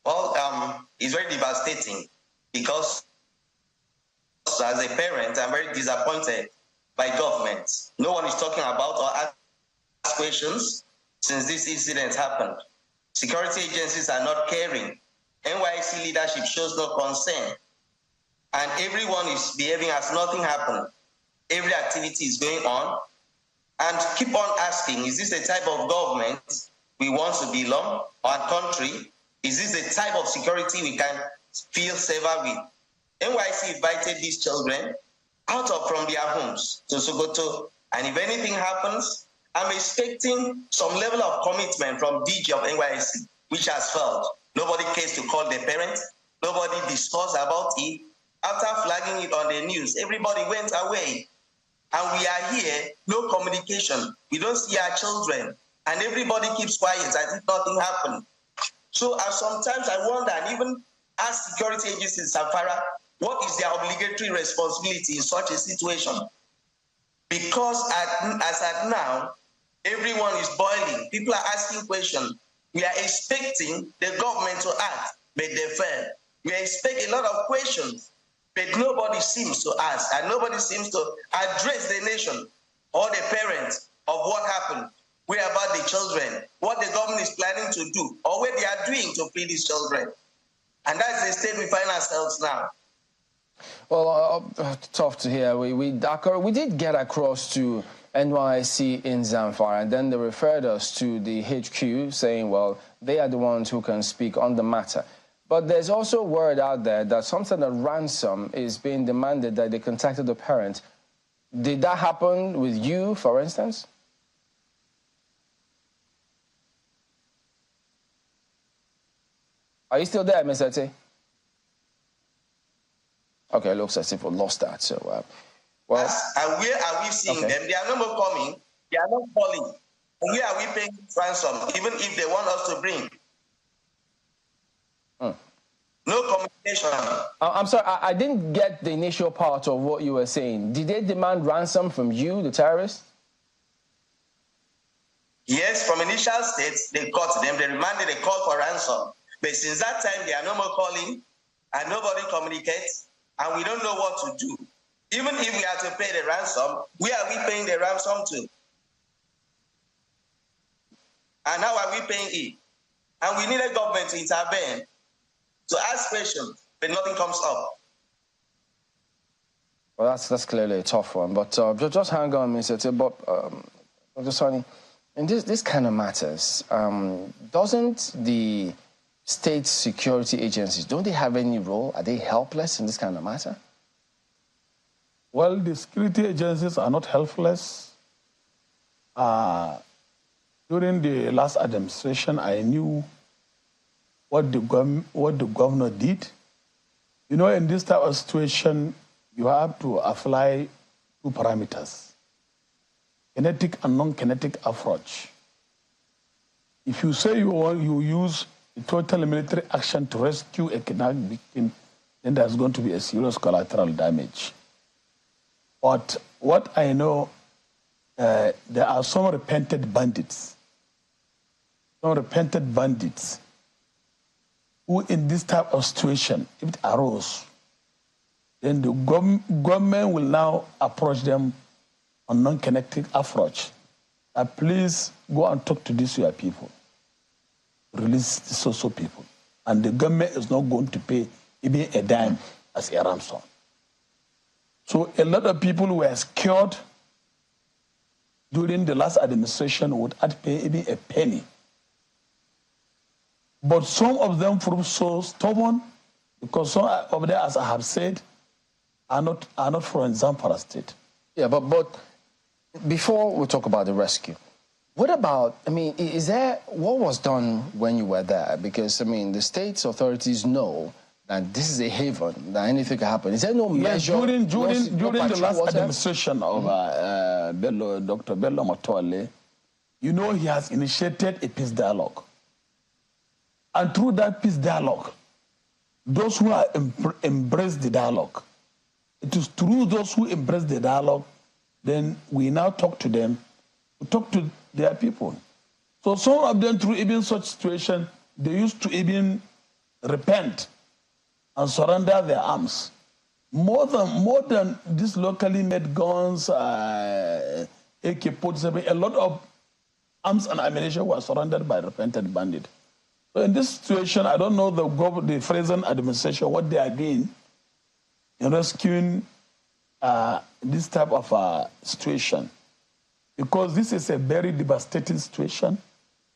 Well, it's very devastating because as a parent, I'm very disappointed by government. No one is talking about or ask questions since this incident happened. Security agencies are not caring. NYSC leadership shows no concern. And everyone is behaving as nothing happened. Every activity is going on. And keep on asking, is this the type of government we want to belong, our country? Is this the type of security we can feel safer with? NYSC invited these children out from their homes to Sokoto, and if anything happens, I'm expecting some level of commitment from DG of NYSC, which has failed. Nobody cares to call the parents. Nobody discussed about it. After flagging it on the news, everybody went away. And we are here, no communication. We don't see our children, and everybody keeps quiet as if nothing happened. So sometimes I wonder, and even ask security agencies, Safara, what is their obligatory responsibility in such a situation? Because as at now, everyone is boiling. People are asking questions. We are expecting the government to act, but they fail. We expect a lot of questions, but nobody seems to ask, and nobody seems to address the nation or the parents of what happened. Where about the children, what the government is planning to do, or what they are doing to free these children. And that's the state we find ourselves now. Well, tough to hear. We did get across to NYSC in Zamfara, and then they referred us to the HQ, saying, well, they are the ones who can speak on the matter. But there's also word out there that some sort of ransom is being demanded, that they contacted the parent. Did that happen with you, for instance? Are you still there, Mr. T? Okay, it looks as if we lost that. So, well. And where are we seeing them? They are no more coming. They are not calling. And where are we paying ransom, even if they want us to bring? No communication. I'm sorry, I didn't get the initial part of what you were saying. Did they demand ransom from you, the terrorists? Yes, from initial states, they caught them. They demanded a call for ransom. But since that time, they are no more calling, and nobody communicates, and we don't know what to do. Even if we are to pay the ransom, where are we paying the ransom to? And how are we paying it? And we need a government to intervene, to ask questions, but nothing comes up. Well, that's clearly a tough one. But just hang on, Mr. T. But Dr. Sonny, in this kind of matters, doesn't the state security agencies, don't they have any role? Are they helpless in this kind of matter? Well, the security agencies are not helpless. During the last administration, I knew what the governor did. You know, in this type of situation, you have to apply two parameters: kinetic and non-kinetic approach. If you say you use total military action to rescue a kidnapped victim, then there's going to be a serious collateral damage. But what I know, there are some repentant bandits. Who in this type of situation, if it arose, then the government will now approach them on non-kinetic approach. Please go and talk to these your people. Release the social people. and the government is not going to pay even a dime as a ransom. So a lot of people were scared during the last administration without paying even a penny. But some of them proved so stubborn because some of them, as I have said, are not from Zamfara State. Yeah, but before we talk about the rescue, what about, I mean, what was done when you were there? Because, I mean, the state's authorities know that this is a haven, that anything can happen. Is there no measure? During the last administration of Dr. Bello Matoale, you know, he has initiated a peace dialogue. And through that peace dialogue, those who are embrace the dialogue, it is through those who embrace the dialogue, then we now talk to them, we talk to their people. So some of them, through even such situation, they used to even repent and surrender their arms. More than these locally made guns, AK-47, a lot of arms and ammunition were surrendered by repentant bandits. So in this situation, I don't know the present administration, what they are doing in rescuing this type of situation. Because this is a very devastating situation.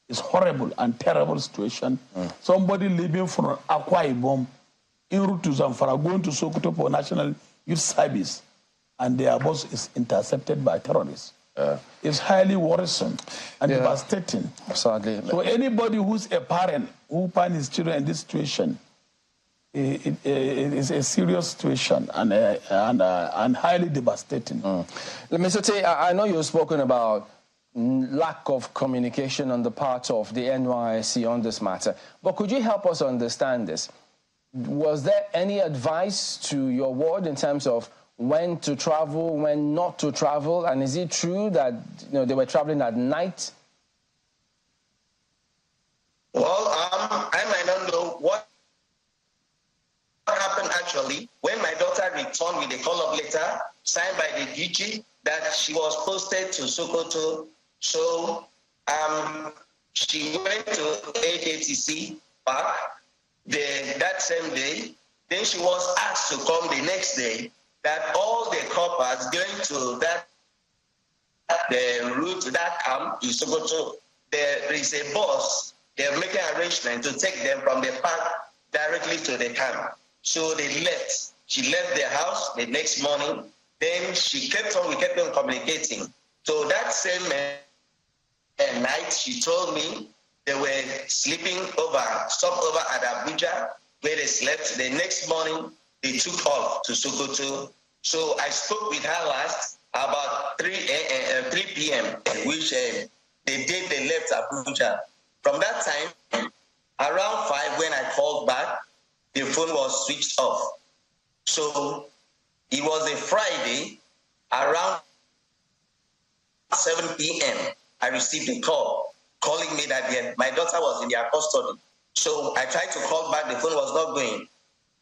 It's horrible and terrible situation. Somebody leaving from Akwa Ibom en route to Zamfara, going to Sokoto for National Youth Service, and their bus is intercepted by terrorists. It's highly worrisome and devastating. Sadly. So anybody who's a parent who finds his children in this situation, it is a serious situation and highly devastating. Mr. Tay, I know you've spoken about lack of communication on the part of the NYSC on this matter, but could you help us understand this? Was there any advice to your ward in terms of when to travel, when not to travel? And is it true that they were traveling at night? Well, I might not know what happened actually when my daughter returned with a call-up letter signed by the DG that she was posted to Sokoto. So she went to AKTC Park that same day. Then she was asked to come the next day, that all the coppers going to the route to that camp to Sokoto, there is a bus. They're making arrangements to take them from the park directly to the camp. So they left. She left their house the next morning. Then we kept on communicating. So that same night, she told me they were stopped over at Abuja, where they slept. The next morning, they took off to Sokoto. So I spoke with her last about 3 p.m., which the day they left Abuja. From that time, around 5, when I called back, the phone was switched off. So it was a Friday, around 7 p.m., I received a call calling me that my daughter was in their custody. So I tried to call back, the phone was not going.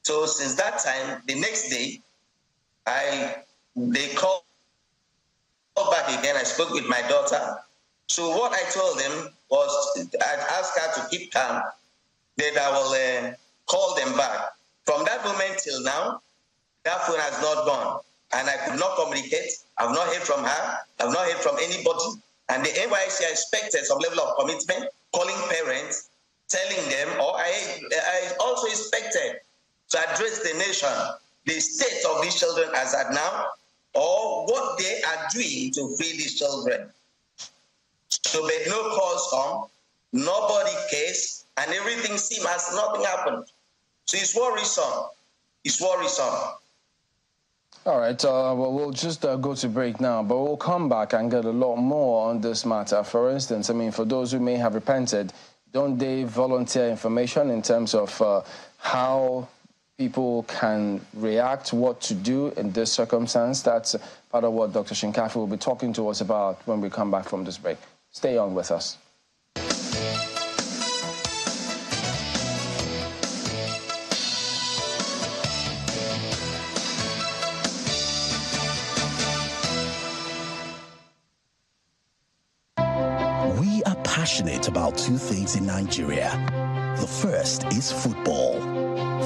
So since that time, the next day, they called back again. I spoke with my daughter. So what I told them was, I asked her to keep calm, that I will call them back. From that moment till now, that phone has not gone. And I could not communicate. I've not heard from her. I've not heard from anybody. And the NYSC expected some level of commitment, calling parents, telling them, or I also expected to address the nation, the state of these children as at now, or what they are doing to free these children. So, but no calls come, nobody cares, and everything seems as nothing happened. So it's worrisome. It's worrisome. All right, well, we'll just go to break now, but we'll come back and get a lot more on this matter. For instance, I mean, for those who may have repented, don't they volunteer information in terms of how people can react, what to do in this circumstance? That's part of what Dr. Shinkafi will be talking to us about when we come back from this break. Stay on with us. We are passionate about two things in Nigeria: The first is football.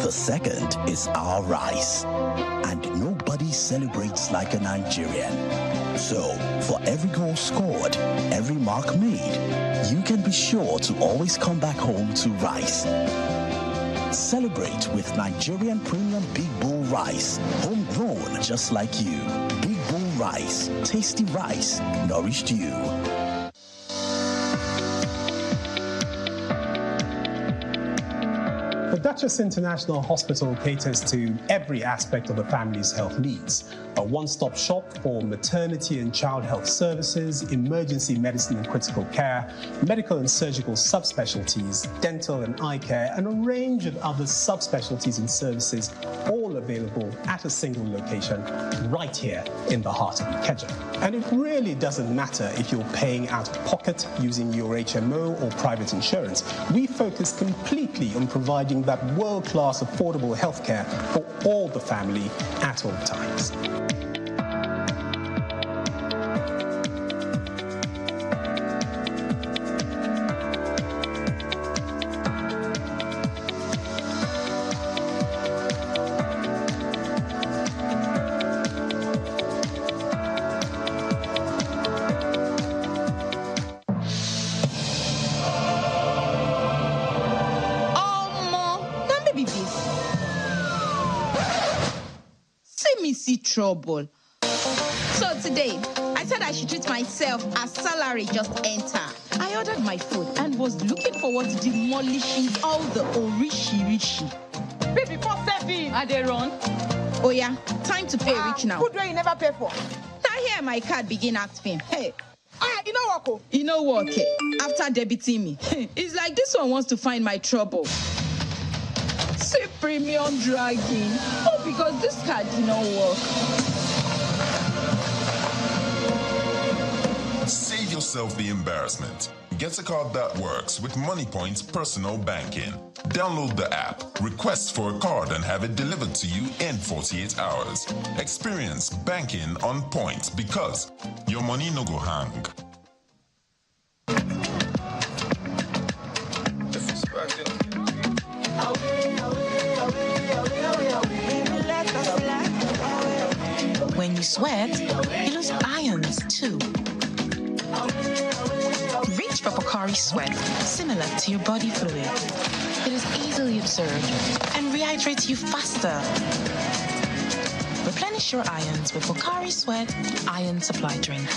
The second is our rice. And nobody celebrates like a Nigerian. So, for every goal scored, every mark made, you can be sure to always come back home to rice. Celebrate with Nigerian Premium Big Bull Rice. Homegrown just like you. Big Bull Rice. Tasty rice. Nourished you. The Duchess International Hospital caters to every aspect of the family's health needs. A one-stop shop for maternity and child health services, emergency medicine and critical care, medical and surgical subspecialties, dental and eye care, and a range of other subspecialties and services, all available at a single location right here in the heart of Ikeja. And it really doesn't matter if you're paying out of pocket using your HMO or private insurance. We focus completely on providing that world-class affordable healthcare for all the family at all times. Trouble. So today, I thought I should treat myself as salary just enter. I ordered my food and was looking forward to demolishing all the orishi. Baby, for serving. Are they run? Oh yeah, time to pay rich now. Food where you never pay for. Now here my card begin acting. Hey. You know what? You know what? Okay. After debiting me, it's like this one wants to find my trouble. Say premium dragging. Oh, because this card did not work. Save yourself the embarrassment. Get a card that works with MoneyPoint's personal banking. Download the app, request for a card and have it delivered to you in 48 hours. Experience banking on point because your money no go hang. When you sweat, you lose ions too. Reach for Pocari Sweat, similar to your body fluid. It is easily absorbed and rehydrates you faster. Replenish your ions with Pocari Sweat Ion Supply Drink.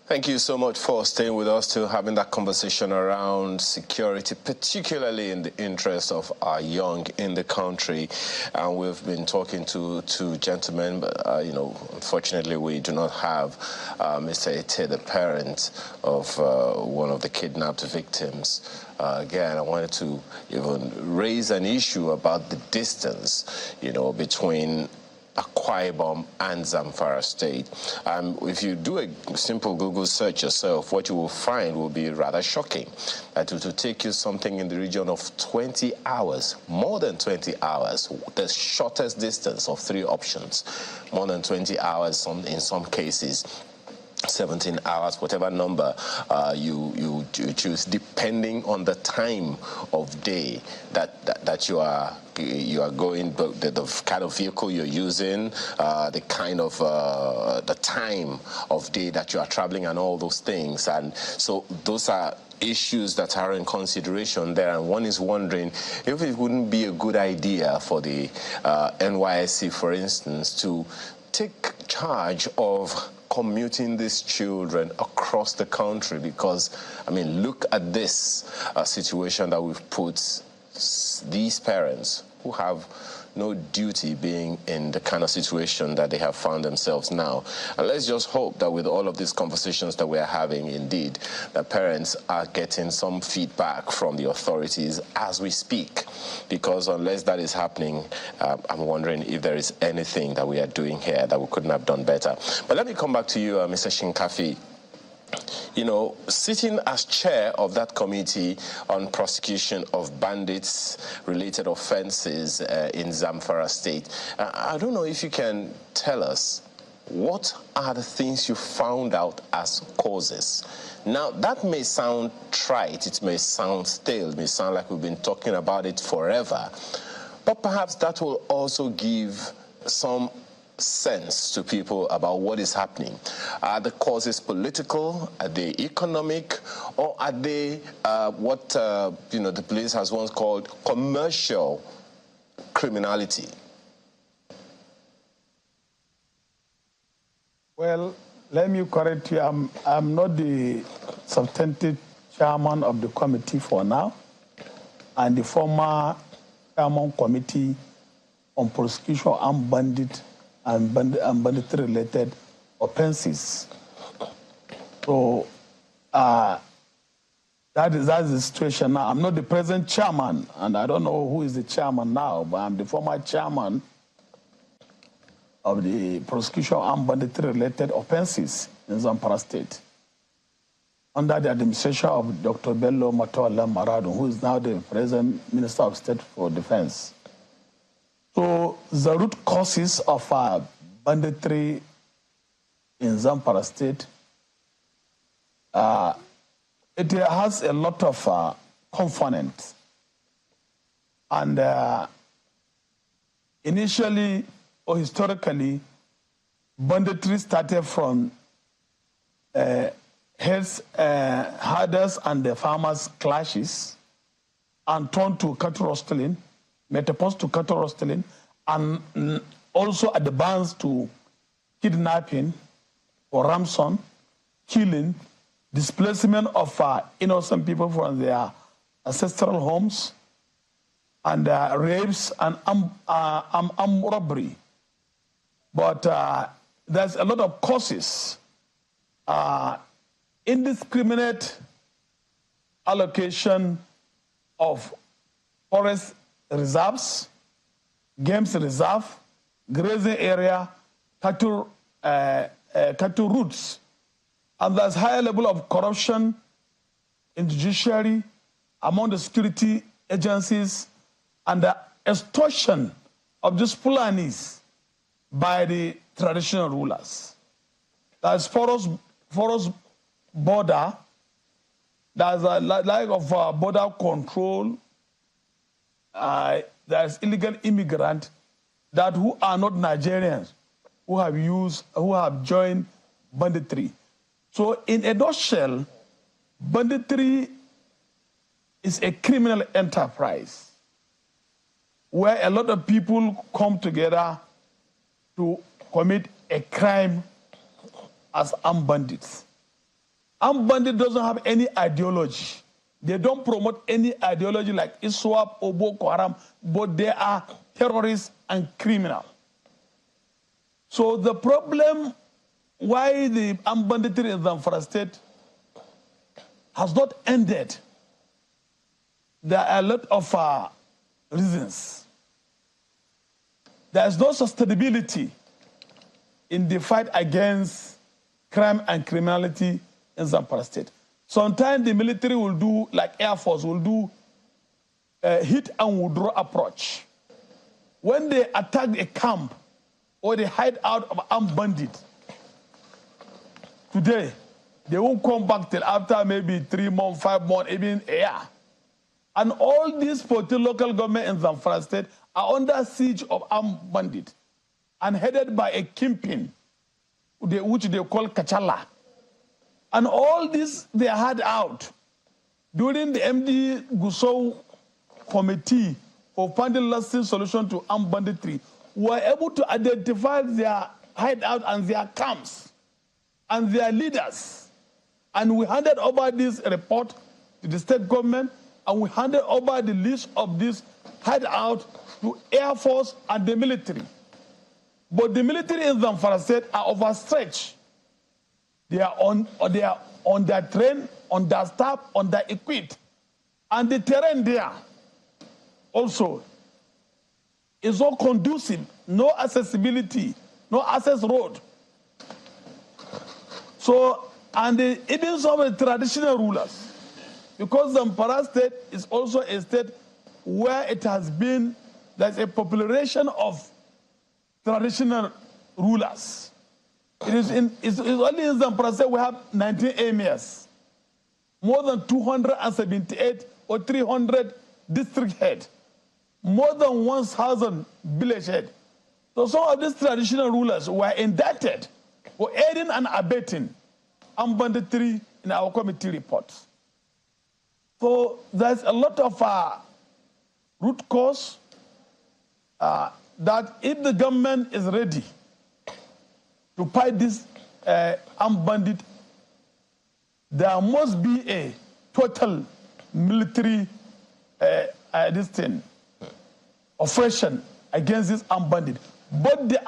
Thank you so much for staying with us to having that conversation around security, particularly in the interest of our young in the country. And we've been talking to two gentlemen, but, unfortunately we do not have Mr. Ete, the parent of one of the kidnapped victims. Again, I wanted to even raise an issue about the distance, between Akwa Ibom and Zamfara State. If you do a simple Google search yourself, what you will find will be rather shocking. That it will take you something in the region of 20 hours, more than 20 hours, the shortest distance of 3 options, more than 20 hours in some cases. 17 hours, whatever number you choose, depending on the time of day that you are going, the kind of vehicle you're using, the kind of the time of day that you are traveling, and all those things. And so those are issues that are in consideration there, and one is wondering if it wouldn't be a good idea for the NYSC, for instance, to take charge of commuting these children across the country, because, look at this situation that we've put these parents who have no duty being in the kind of situation that they have found themselves now. And let's just hope that with all of these conversations that we're having, indeed, that parents are getting some feedback from the authorities as we speak. Because unless that is happening, I'm wondering if there is anything that we are doing here that we couldn't have done better. But let me come back to you, Mr. Shinkafi. you know, sitting as chair of that committee on prosecution of bandits-related offenses in Zamfara State, I don't know if you can tell us what are the things you found out as causes. Now, that may sound trite, it may sound stale, it may sound like we've been talking about it forever, but perhaps that will also give some sense to people about what is happening. Are the causes political? Are they economic? Or are they what you know, the police has once called commercial criminality? Well, let me correct you. I'm not the substantive chairman of the committee for now, and the former chairman committee on prosecution of armed bandit and bandit-related offenses. So that is the situation now. I'm not the present chairman, and I don't know who is the chairman now, but I'm the former chairman of the prosecution of armed bandit-related offenses in Zamfara State, under the administration of Dr. Bello Matola Maradun, who is now the present Minister of State for Defense. So the root causes of banditry in Zamfara State, it has a lot of components. And initially, or historically, banditry started from herders and the farmers' clashes and turned to cattle rustling, metamorphosed to cattle rustling, and also advanced to kidnapping or ransom, killing, displacement of innocent people from their ancestral homes, and rapes and armed robbery. But there's a lot of causes. Indiscriminate allocation of forest reserves, games reserve, grazing area, cattle routes. And there's higher level of corruption in the judiciary, among the security agencies, and the extortion of these Fulanis by the traditional rulers. There's forest border, there's a lack of border control, there's illegal immigrants who are not Nigerians, who have joined banditry. So in a nutshell, banditry is a criminal enterprise where a lot of people come together to commit a crime as armed bandits. Armed bandit doesn't have any ideology. They don't promote any ideology like ISWAP or Boko Haram, but they are terrorists and criminal. So the problem why the armed banditry in Zamfara State has not ended, there are a lot of reasons. There is no sustainability in the fight against crime and criminality in Zamfara State. Sometimes the military will do, like Air Force, will do a hit and withdraw approach. When they attack a camp or they hide out of armed bandits, today, they won't come back till after maybe 3 months, 5 months, even a year. And all these 14 local governments in Zamfara State are under siege of armed bandits and headed by a kingpin, which they call Kachala. And all this they had out during the MD Gusau Committee for finding lasting solution to armed banditry, were able to identify their hideout and their camps and their leaders. And we handed over this report to the state government, and we handed over the list of this hideout to Air Force and the military. But the military in Zamfara State are overstretched. They are under-trained, understaffed, under-equipped. And the terrain there also is not conducive, no accessibility, no access road. So and even some of the traditional rulers, because Zamfara state is also a state where it has been, there's a population of traditional rulers. It's only in Zamfara state we have 19 emirs, more than 278 or 300 district head, more than 1,000 village head. So some of these traditional rulers were indicted for aiding and abetting armed banditry in our committee reports. So there's a lot of root cause that if the government is ready to fight this armed bandit, there must be a total military operation against this armed bandit. Both the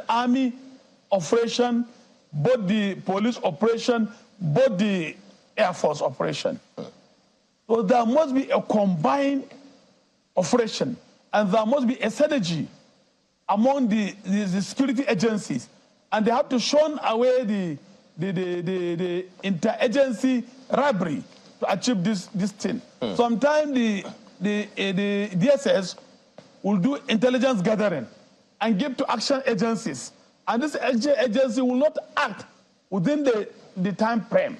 army operation, both the police operation, both the Air Force operation. So there must be a combined operation, and there must be a synergy among the security agencies, and they have to shun away the interagency robbery to achieve this thing. Sometimes the DSS will do intelligence gathering and give to action agencies, and this agency will not act within the time frame.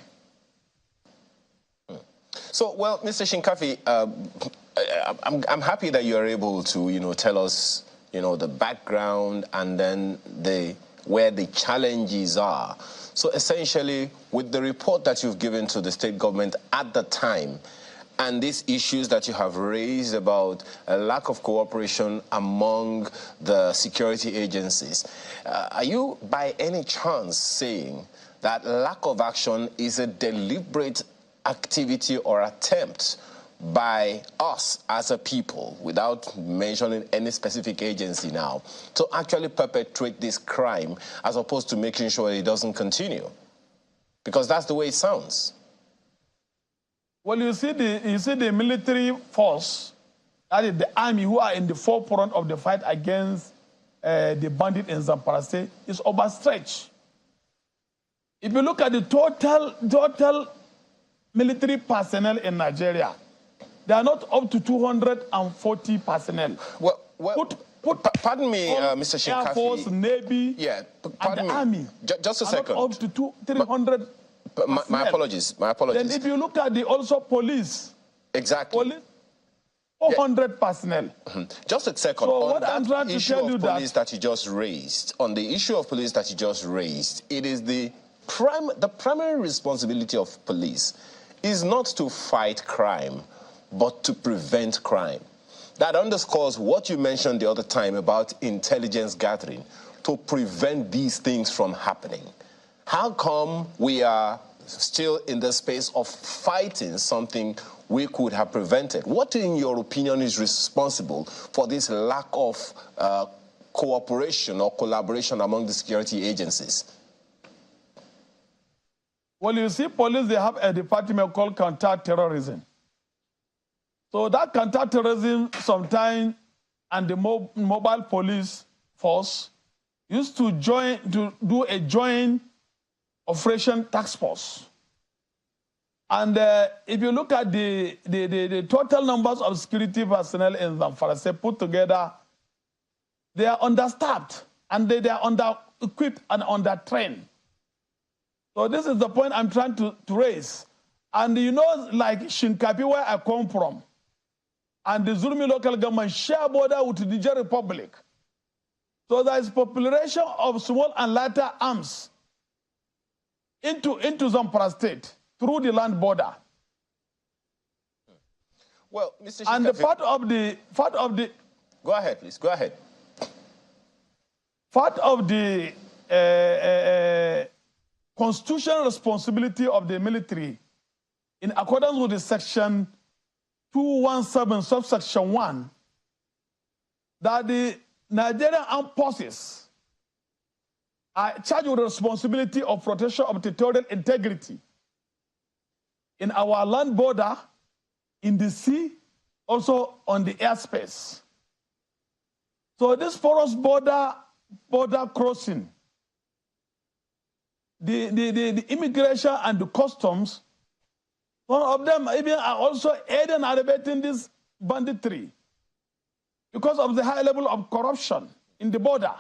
So, well, Mr. Shinkafi, I'm happy that you are able to, tell us, the background and then where the challenges are. So, essentially, with the report that you've given to the state government at the time, and these issues that you have raised about a lack of cooperation among the security agencies, are you by any chance saying that lack of action is a deliberate activity or attempt by us as a people, without mentioning any specific agency now, to actually perpetrate this crime as opposed to making sure it doesn't continue? Because that's the way it sounds. Well, you see the military force, that is the army, who are in the forefront of the fight against the bandit in Zamfara State, is overstretched. If you look at the total military personnel in Nigeria, they are not up to 240 personnel. Well, pardon me, Mr. Shinkafi. Air Force, Navy, pardon and the me. Army. Just a second. Not up to 300. My apologies. Then if you look at the also police. Exactly. Police, 400 personnel. Just a second. So on what I'm trying to tell you that you just raised, on the issue of police that you just raised, it is the primary responsibility of police is not to fight crime, but to prevent crime. That underscores what you mentioned the other time about intelligence gathering, to prevent these things from happening. How come we are still in the space of fighting something we could have prevented? What, in your opinion, is responsible for this lack of cooperation or collaboration among the security agencies? Well, you see, police, they have a department called counter-terrorism. So that counter-terrorism sometimes, and the mobile police force used to do a joint operation task force. And if you look at the total numbers of security personnel in Zamfara State put together, they are understaffed, and they are under-equipped and under-trained. So this is the point I'm trying to raise. And like Shinkapi, where I come from, and the Zulmi local government share border with the Niger Republic. So there is population of small and lighter arms into Zamfara State through the land border. Well, Mr. Shinkafi, and the part of the go ahead, please. Go ahead. Part of the constitutional responsibility of the military, in accordance with the section 217, subsection 1, that the Nigerian armed forces are charged with the responsibility of protection of territorial integrity in our land border, in the sea, also on the airspace. So this porous border crossing the immigration and the customs, some of them even are also aiding and abetting this banditry because of the high level of corruption in the border.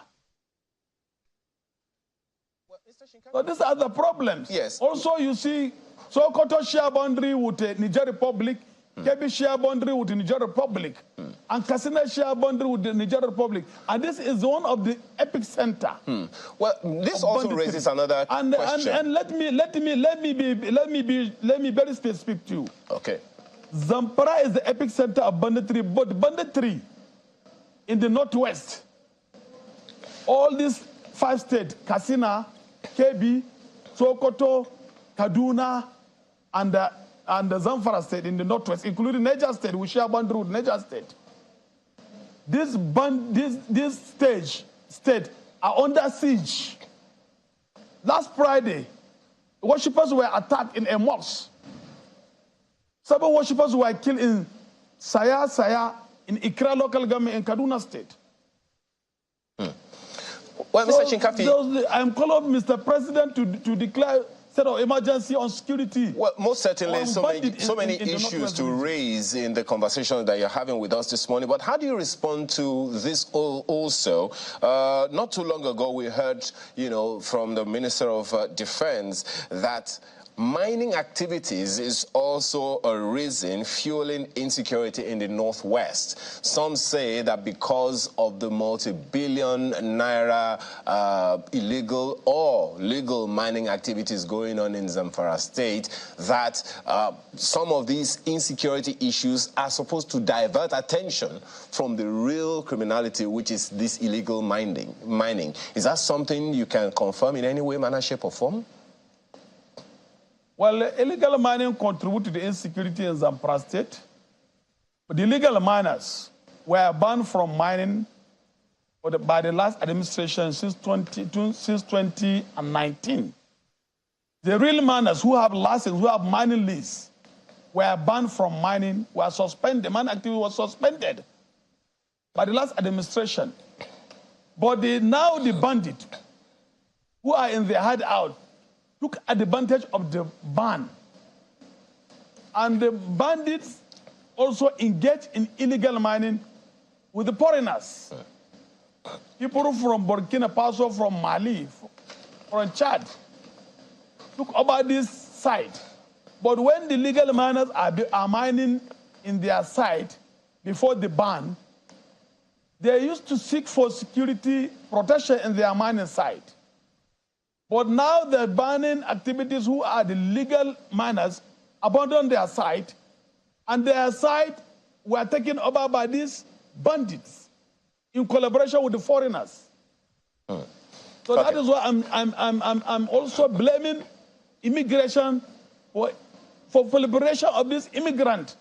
So these are the problems. Yes. Also, you see, Sokoto share boundary with the Niger Republic, Kebbi share boundary with the Niger Republic, and Katsina share boundary with the Niger Republic. And this is one of the epic center. Well, this also raises another question. And let me very specific to you. Okay. Zamfara is the epic center of banditry, but banditry in the northwest, all these 5 states, Katsina, Kebbi, Sokoto, Kaduna, and the Zamfara state in the northwest, including Niger State, we share boundary with Niger State. This state are under siege. Last Friday, worshippers were attacked in a mosque. 7 worshippers were killed in Saya in Ikra local government in Kaduna State. Well, Mr. Shinkafi, I'm calling on Mr. President to declare state of emergency on security. Well, most certainly, so many issues to raise in the conversation that you're having with us this morning. But how do you respond to this also? Not too long ago, we heard, from the Minister of Defense that mining activities is also a reason fueling insecurity in the Northwest. Some say that because of the multi-billion naira illegal or legal mining activities going on in Zamfara State, that some of these insecurity issues are supposed to divert attention from the real criminality, which is this illegal mining. Is that something you can confirm in any way, manner, shape, or form? Well, illegal mining contributes to the insecurity in Zamfara State. But the illegal miners were banned from mining by the last administration since 2019. The real miners who have license, who have mining lease, were banned from mining, were suspended. Mining activity was suspended by the last administration. But now the bandits who are in their hideout took advantage of the ban. And the bandits also engaged in illegal mining with the foreigners. People from Burkina Faso, from Mali, from Chad, took over this site. But when the legal miners are mining in their site before the ban, they used to seek for security protection in their mining site. But now the mining activities who are the legal miners abandoned their site, and their site were taken over by these bandits in collaboration with the foreigners. So that is why I'm also blaming immigration for liberation of this immigrant.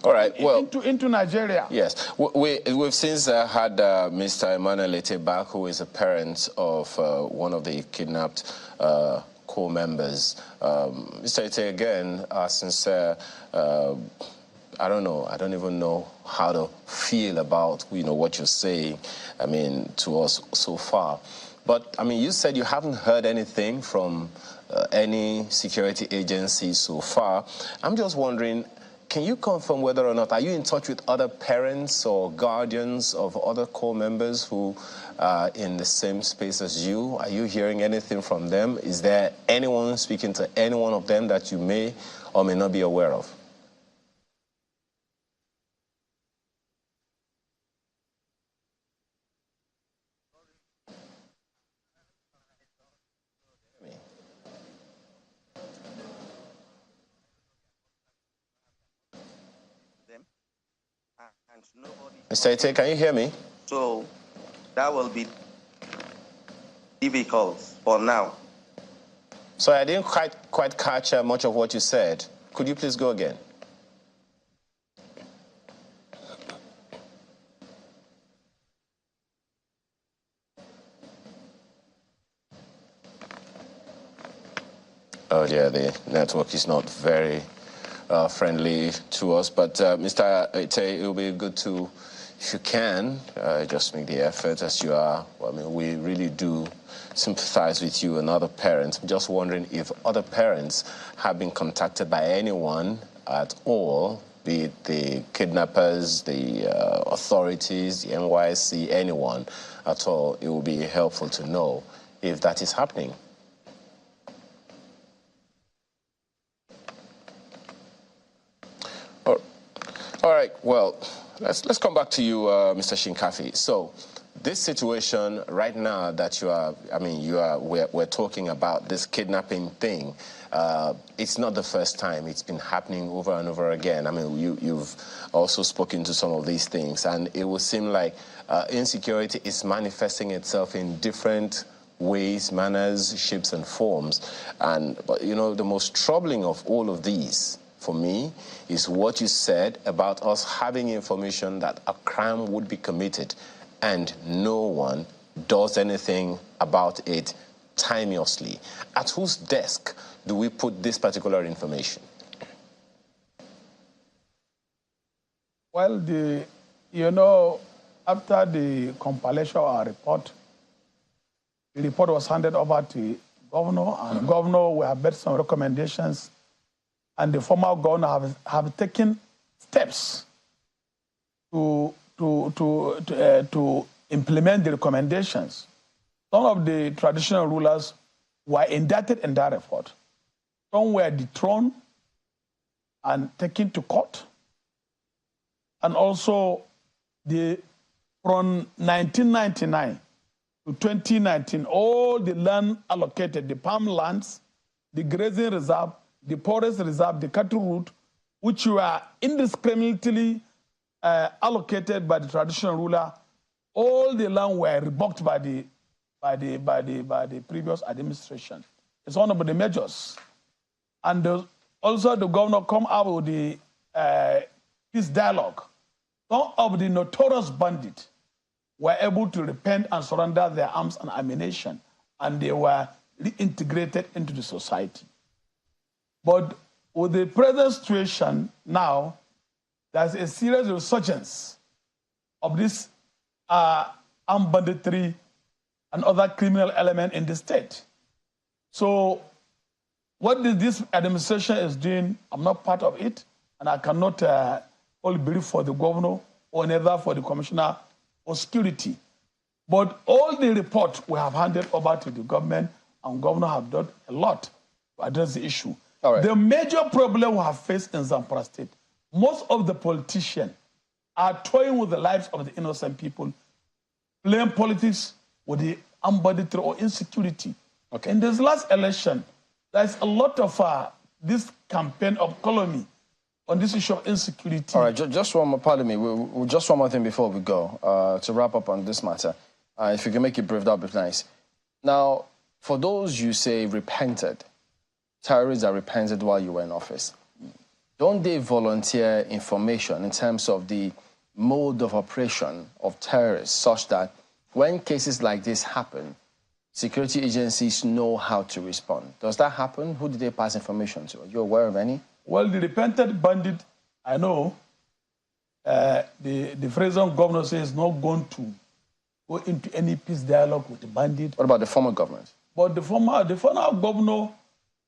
All right. Well, into Nigeria. Yes, we've since had Mr. Emmanuel Ete back, who is a parent of one of the kidnapped core members. Mr. Ete, again, sincere. I don't know. I don't even know how to feel about what you're saying. I mean, to us so far. But I mean, you said you haven't heard anything from any security agency so far. I'm just wondering, can you confirm whether or not, are you in touch with other parents or guardians of other core members who are in the same space as you? Are you hearing anything from them? Is there anyone speaking to any one of them that you may or may not be aware of? Mr. Ete, can you hear me? So that will be difficult for now. So I didn't quite catch much of what you said. Could you please go again? Oh yeah, the network is not very friendly to us. But Mr. Ete, it will be good to if you can, just make the effort as you are. Well, I mean, we really do sympathize with you and other parents. I'm just wondering if other parents have been contacted by anyone at all, be it the kidnappers, the authorities, the NYSC, anyone at all. It will be helpful to know if that is happening. All right, well, let's come back to you, Mr. Shinkafi. So, this situation right now that we're talking about this kidnapping thing. It's not the first time. It's been happening over and over again. I mean, you've also spoken to some of these things, and it would seem like insecurity is manifesting itself in different ways, manners, shapes, and forms. But the most troubling of all of these, for me, is what you said about us having information that a crime would be committed and no one does anything about it timeously. At whose desk do we put this particular information? Well, after the compilation of our report, the report was handed over to the governor, and the governor will have made some recommendations, and the former governor have taken steps to implement the recommendations. Some of the traditional rulers were indicted in that report. Some were dethroned and taken to court. And also, from 1999 to 2019, all the land allocated, the palm lands, the grazing reserve, the forest reserve, the cattle route, which were indiscriminately allocated by the traditional ruler, all the land were revoked by the previous administration. It's one of the measures. And also the governor come out with this dialogue. Some of the notorious bandits were able to repent and surrender their arms and ammunition, and they were reintegrated into the society. But with the present situation now, there's a serious resurgence of this armed banditry and other criminal element in the state. So what this administration is doing, I'm not part of it, and I cannot only brief for the governor or neither for the commissioner for security. But all the reports we have handed over to the government, and governor have done a lot to address the issue. All right. The major problem we have faced in Zamfara State, most of the politicians are toying with the lives of the innocent people, playing politics with the armed banditry or insecurity. Okay. In this last election, there's a lot of this campaign of calumny on this issue of insecurity. All right, just one more, pardon me, just one more thing before we go, to wrap up on this matter. If you can make it brief, that would be nice. Now, for those you say repented, terrorists that repented while you were in office, don't they volunteer information in terms of the mode of operation of terrorists such that when cases like this happen, security agencies know how to respond? Does that happen? Who did they pass information to? Are you aware of any? Well, the repented bandit, I know, the Frazon governor says not going to go into any peace dialogue with the bandit. What about the former government? But the former governor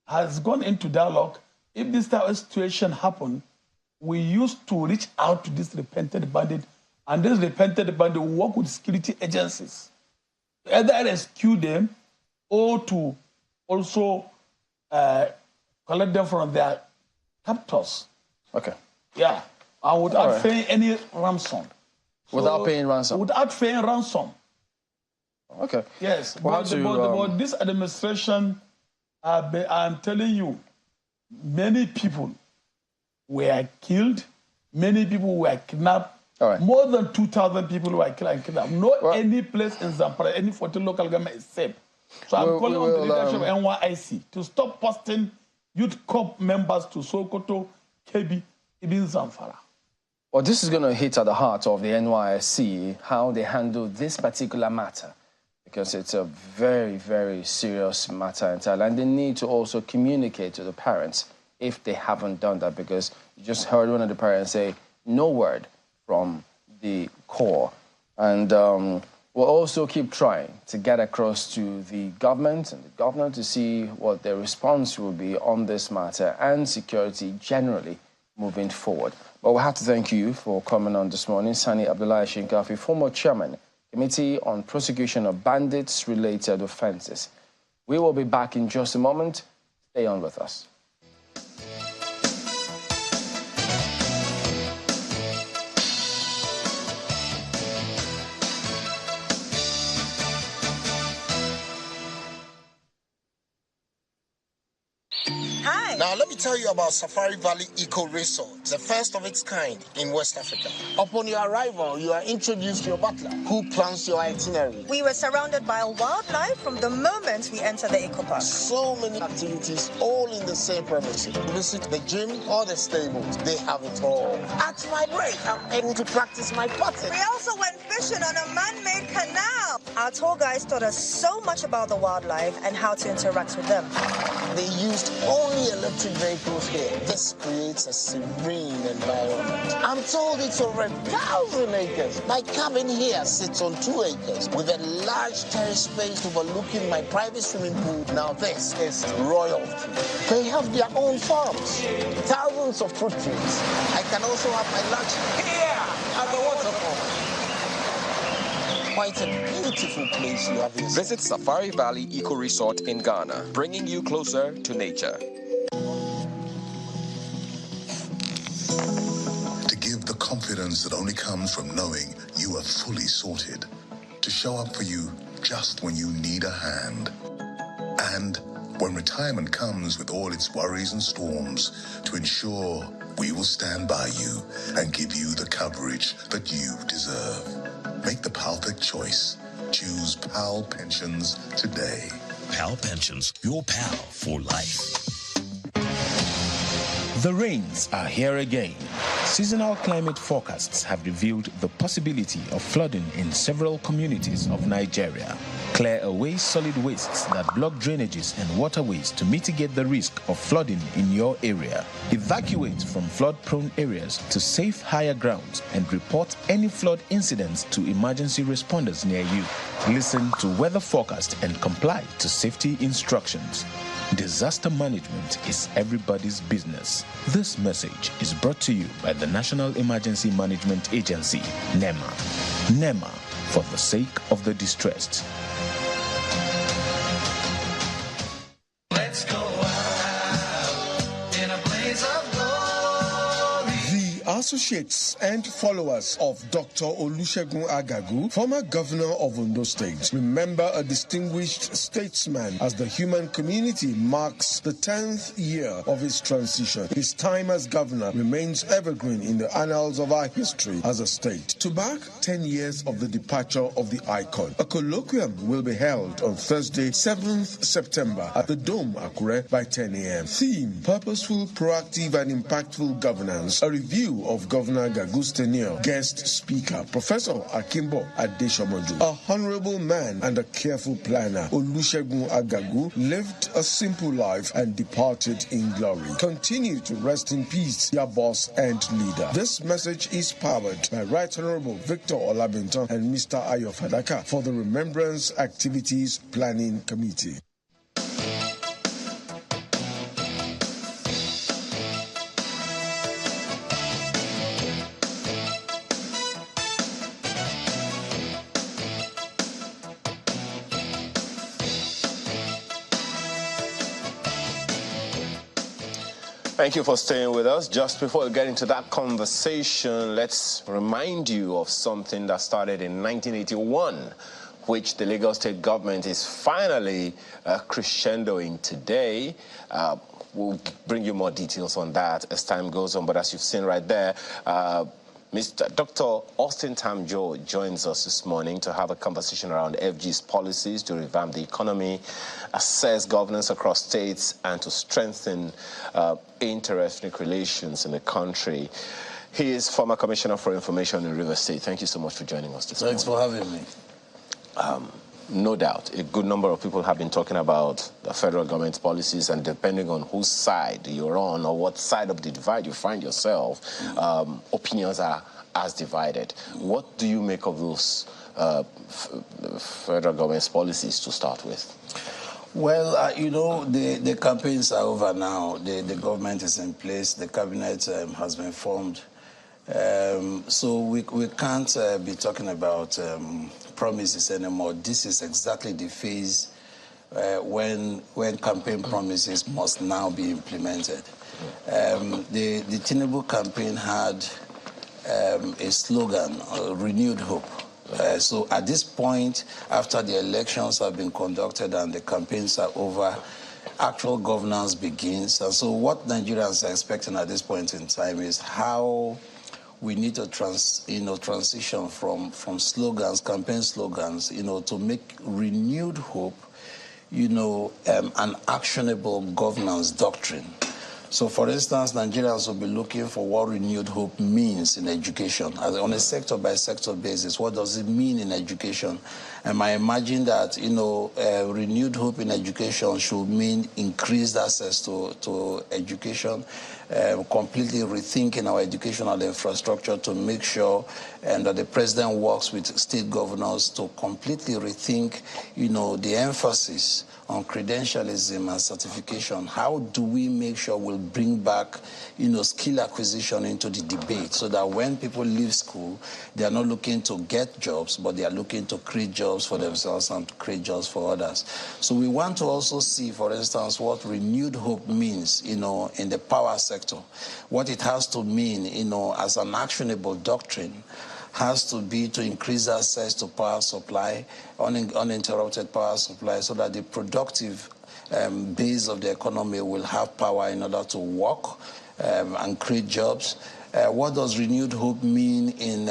has gone into dialogue. If this type of situation happened, we used to reach out to this repented bandit, and this repented bandit will work with security agencies to either rescue them or to also collect them from their captors. Okay. Yeah. And without paying any ransom. Without paying ransom? Without paying ransom. Okay. Yes. But this administration, I'm telling you, many people were killed, many people were kidnapped. All right. More than 2,000 people were killed and kidnapped. Any place in Zamfara, any 14 local government is safe. So I'm calling on the leadership of NYSC to stop posting youth corps members to Sokoto, Kebbi, even Zamfara. Well, this is going to hit at the heart of the NYSC, how they handle this particular matter, because it's a very, very serious matter entirely. And they need to also communicate to the parents if they haven't done that, because you just heard one of the parents say, no word from the core. And we'll also keep trying to get across to the government and the governor to see what their response will be on this matter and security generally moving forward. But we have to thank you for coming on this morning. Sani Abdullahi Shinkafi, former chairman, Committee on Prosecution of Bandits-Related Offences. We will be back in just a moment. Stay on with us. Now, let me tell you about Safari Valley Eco Resort, the first of its kind in West Africa. Upon your arrival, you are introduced to your butler, who plans your itinerary. We were surrounded by wildlife from the moment we entered the eco park. So many activities, all in the same premises. Visit the gym or the stables, they have it all. At my break, I'm able to practice my putting. We also went fishing on a man-made canal. Our tour guides taught us so much about the wildlife and how to interact with them. They used only electric vehicles here. This creates a serene environment. I'm told it's over 1,000 acres. My cabin here sits on 2 acres with a large terrace space overlooking my private swimming pool. Now this is royalty. They have their own farms, thousands of fruit trees. I can also have my lunch here at the waterfall. Quite a beautiful place you have here. Visit Safari Valley Eco Resort in Ghana, bringing you closer to nature. To give the confidence that only comes from knowing you are fully sorted. To show up for you just when you need a hand. And when retirement comes with all its worries and storms, to ensure we will stand by you and give you the coverage that you deserve. Make the perfect choice. Choose PAL Pensions today. PAL Pensions, your pal for life. The rains are here again. Seasonal climate forecasts have revealed the possibility of flooding in several communities of Nigeria. Clear away solid wastes that block drainages and waterways to mitigate the risk of flooding in your area. Evacuate from flood-prone areas to safe higher grounds and report any flood incidents to emergency responders near you. Listen to weather forecast and comply to safety instructions. Disaster management is everybody's business. This message is brought to you by the National Emergency Management Agency, NEMA. NEMA, for the sake of the distressed. Let's go out in a blaze of glory. The associates and followers of Dr. Olusegun Agagu, former governor of Ondo State, remember a distinguished statesman as the human community marks the 10th year of his transition. His time as governor remains evergreen in the annals of our history as a state. To mark 10 years of the departure of the icon, a colloquium will be held on Thursday, 7th September at the Dome, Akure by 10 a.m. Theme: Purposeful, Proactive and Impactful Governance, a review of Governor Agagu's tenure. Guest speaker, Professor Akimbo Adeshomoju. A honorable man and a careful planner, Olusegun Agagu lived a simple life and departed in glory. Continue to rest in peace, your boss and leader. This message is powered by Right Honorable Victor Olabinton and Mr. Ayo Fadaka for the Remembrance Activities Planning Committee. Thank you for staying with us. Just before we get into that conversation, let's remind you of something that started in 1981, which the Lagos State government is finally crescendoing today. We'll bring you more details on that as time goes on, but as you've seen right there, Mr. Dr. Austin Tamjo joins us this morning to have a conversation around FG's policies to revamp the economy, assess governance across states, and to strengthen inter-ethnic relations in the country. He is former Commissioner for Information in Rivers State. Thank you so much for joining us this morning. Thanks for having me. no doubt, a good number of people have been talking about the federal government's policies, and depending on whose side you're on or what side of the divide you find yourself, opinions are as divided. What do you make of those federal government's policies to start with? Well, you know, the campaigns are over now. The government is in place. The cabinet has been formed. So we can't be talking about promises anymore. This is exactly the phase when campaign promises must now be implemented. The Tinubu campaign had a slogan, renewed hope. So at this point, after the elections have been conducted and the campaigns are over, actual governance begins. And so what Nigerians are expecting at this point in time is how we need to transition from slogans, campaign slogans, to make renewed hope, an actionable governance doctrine. So, for instance, Nigerians will be looking for what renewed hope means in education. On a sector-by-sector basis, what does it mean in education? And I imagine that, renewed hope in education should mean increased access to education, completely rethinking our educational infrastructure to make sure that the president works with state governors to completely rethink, the emphasis on credentialism and certification. How do we make sure we'll bring back, skill acquisition into the debate so that when people leave school, they are not looking to get jobs, but they are looking to create jobs for themselves and create jobs for others. So we want to also see, for instance, what renewed hope means, in the power sector. What it has to mean, as an actionable doctrine, has to be to increase access to power supply, uninterrupted power supply, so that the productive base of the economy will have power in order to work and create jobs. What does renewed hope mean in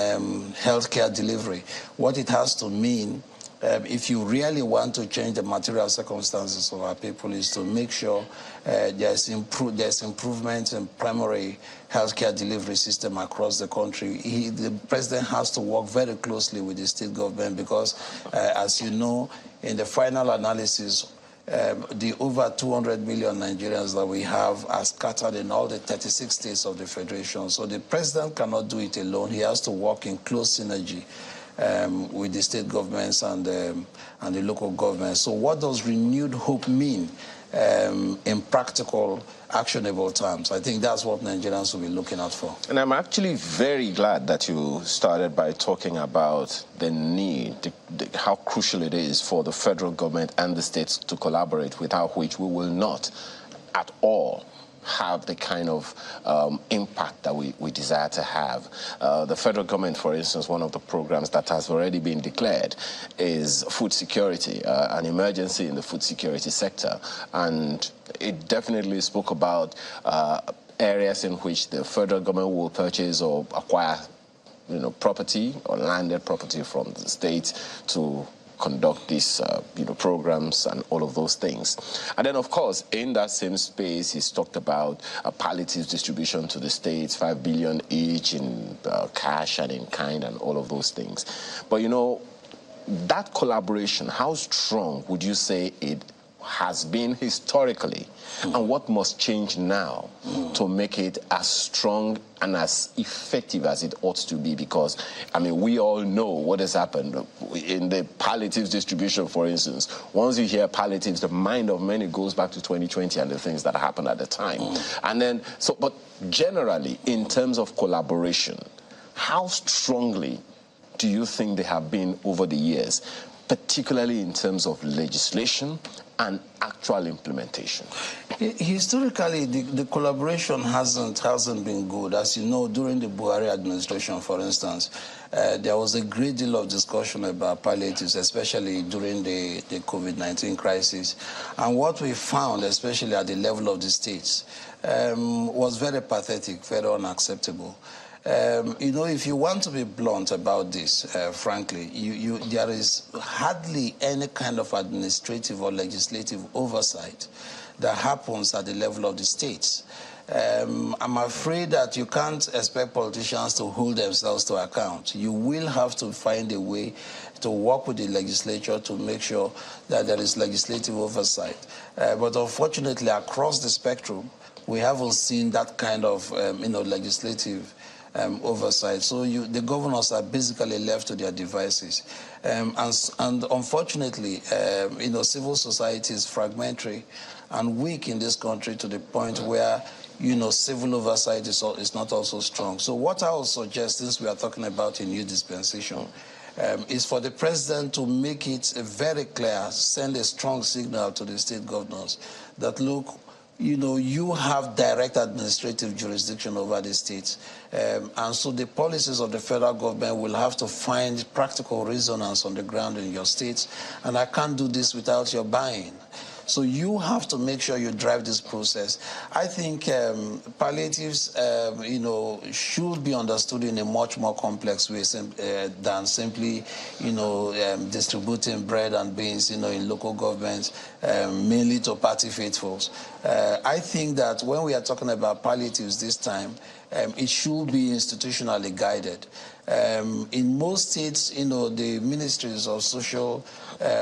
healthcare delivery? What it has to mean, if you really want to change the material circumstances of our people, is to make sure there's improvement in primary healthcare delivery system across the country. The president has to work very closely with the state government because, as you know, in the final analysis, the over 200 million Nigerians that we have are scattered in all the 36 states of the Federation. So the president cannot do it alone. He has to work in close synergy with the state governments and the local governments. So what does renewed hope mean in practical, actionable terms? I think that's what Nigerians will be looking out for. And I'm actually very glad that you started by talking about the need, how crucial it is for the federal government and the states to collaborate, without which we will not at all have the kind of impact that we desire to have. The federal government, for instance, one of the programs that has already been declared is food security, an emergency in the food security sector. And it definitely spoke about areas in which the federal government will purchase or acquire, property or landed property from the state to conduct these programs and all of those things. And then, of course, in that same space, he's talked about palliative distribution to the states, 5 billion each in cash and in kind and all of those things. But, that collaboration, how strong would you say it has been historically, and what must change now to make it as strong and as effective as it ought to be? Because, we all know what has happened in the palliatives distribution, for instance. Once you hear palliatives, the mind of many goes back to 2020 and the things that happened at the time. And then, but generally, in terms of collaboration, how strongly do you think they have been over the years, particularly in terms of legislation and actual implementation? Historically, the collaboration hasn't been good. As you know, during the Buhari administration, for instance, there was a great deal of discussion about palliatives, especially during the COVID-19 crisis. And what we found, especially at the level of the states, was very pathetic, very unacceptable. If you want to be blunt about this, frankly, there is hardly any kind of administrative or legislative oversight that happens at the level of the states. I'm afraid that you can't expect politicians to hold themselves to account. You will have to find a way to work with the legislature to make sure that there is legislative oversight. But unfortunately, across the spectrum, we haven't seen that kind of legislative oversight. So the governors are basically left to their devices. And unfortunately, civil society is fragmentary and weak in this country to the point where, civil oversight is not also strong. So what I would suggest, since we are talking about a new dispensation, is for the president to make it very clear, send a strong signal to the state governors that, look, you have direct administrative jurisdiction over the states. And so the policies of the federal government will have to find practical resonance on the ground in your states. And I can't do this without your buy-in. So you have to make sure you drive this process. I think palliatives, should be understood in a much more complex way than simply, distributing bread and beans, in local governments, mainly to party faithfuls. I think that when we are talking about palliatives this time, it should be institutionally guided. In most states, the ministries of social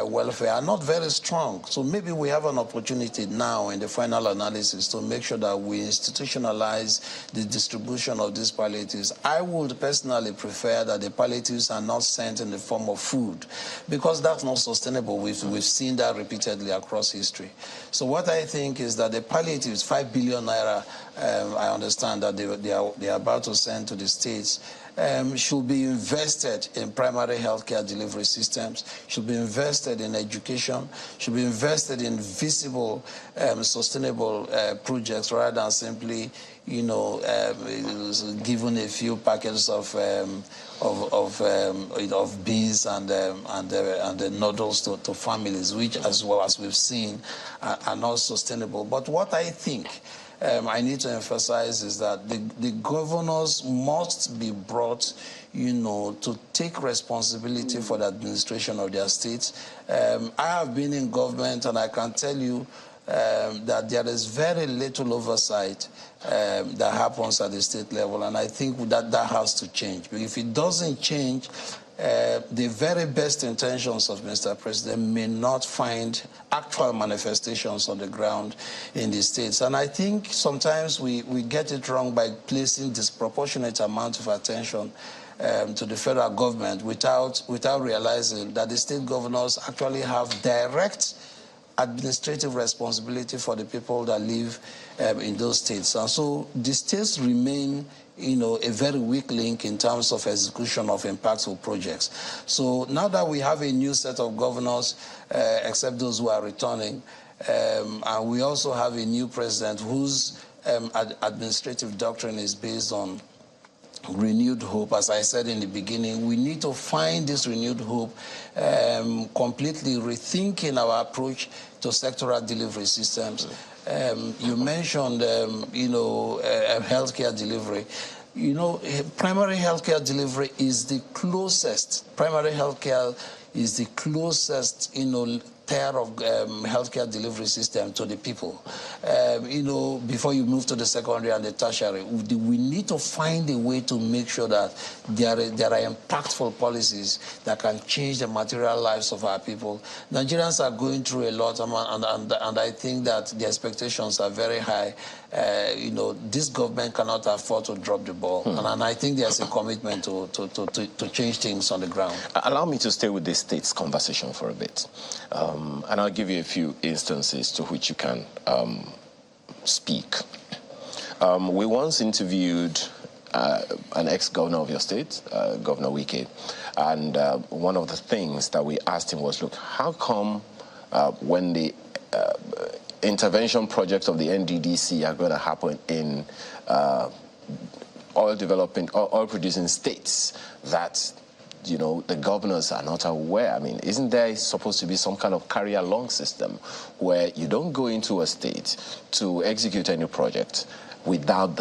welfare are not very strong. So maybe we have an opportunity now in the final analysis to make sure that we institutionalize the distribution of these palliatives. I would personally prefer that the palliatives are not sent in the form of food, because that's not sustainable. We've seen that repeatedly across history. So what I think is that the palliatives, 5 billion naira, I understand that they are about to send to the states, should be invested in primary healthcare delivery systems, should be invested in education, should be invested in visible, sustainable projects rather than simply, given a few packets of beans and noodles to families, which, as well as we've seen, are not sustainable. But what I think I need to emphasize is that the governors must be brought, to take responsibility for the administration of their states. I have been in government, and I can tell you that there is very little oversight that happens at the state level, and I think that has to change. But if it doesn't change, the very best intentions of Mr. President may not find actual manifestations on the ground in the states. And I think sometimes we get it wrong by placing disproportionate amount of attention to the federal government without realizing that the state governors actually have direct administrative responsibility for the people that live in those states. And so the states remain a very weak link in terms of execution of impactful projects. So now that we have a new set of governors, except those who are returning, and we also have a new president whose administrative doctrine is based on renewed hope. As I said in the beginning, we need to find this renewed hope, completely rethinking our approach to sectoral delivery systems. You mentioned, healthcare delivery. Primary healthcare delivery is the closest. Primary healthcare is the closest, tier of healthcare delivery system to the people. Before you move to the secondary and the tertiary, we need to find a way to make sure that there are impactful policies that can change the material lives of our people. Nigerians are going through a lot, and I think that the expectations are very high. This government cannot afford to drop the ball, and I think there's a commitment to change things on the ground. Allow me to stay with this states conversation for a bit. And I'll give you a few instances to which you can speak. We once interviewed an ex-governor of your state, Governor Wike, and one of the things that we asked him was, look, how come when the intervention projects of the NDDC are going to happen in oil-producing states that the governors are not aware? I mean, isn't there supposed to be some kind of carry-along system where you don't go into a state to execute any project without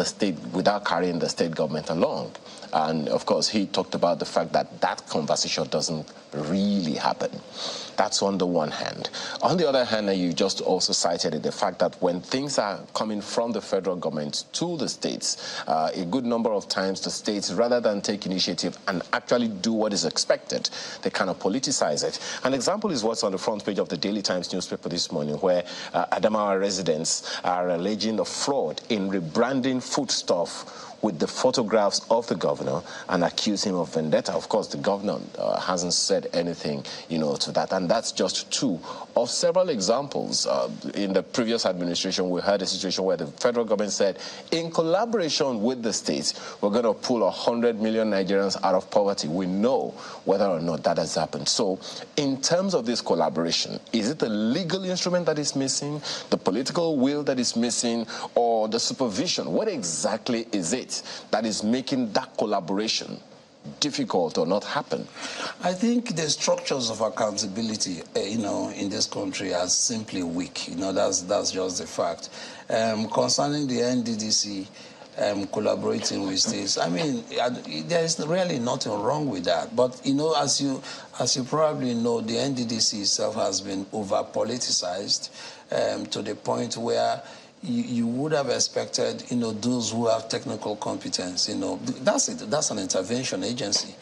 carrying the state government along. And of course, he talked about the fact that that conversation doesn't really happen. That's on the one hand. On the other hand, you just also cited the fact that when things are coming from the federal government to the states, a good number of times the states, rather than take initiative and actually do what is expected, they kind of politicize it. An example is what's on the front page of the Daily Times newspaper this morning, where Adamawa residents are alleging a fraud in rebranding foodstuff with the photographs of the governor and accuse him of vendetta. Of course, the governor hasn't said anything, to that. And that's just two of several examples. In the previous administration, we had a situation where the federal government said, in collaboration with the states, we're going to pull 100 million Nigerians out of poverty. We know whether or not that has happened. So in terms of this collaboration, is it the legal instrument that is missing, the political will that is missing, or the supervision? What exactly is it that is making that collaboration difficult or not happen? I think the structures of accountability, in this country are simply weak. That's just the fact. Concerning the NDDC collaborating with states, I mean, there is really nothing wrong with that. But as you probably know, the NDDC itself has been over-politicized to the point where you would have expected, those who have technical competence, that's an intervention agency,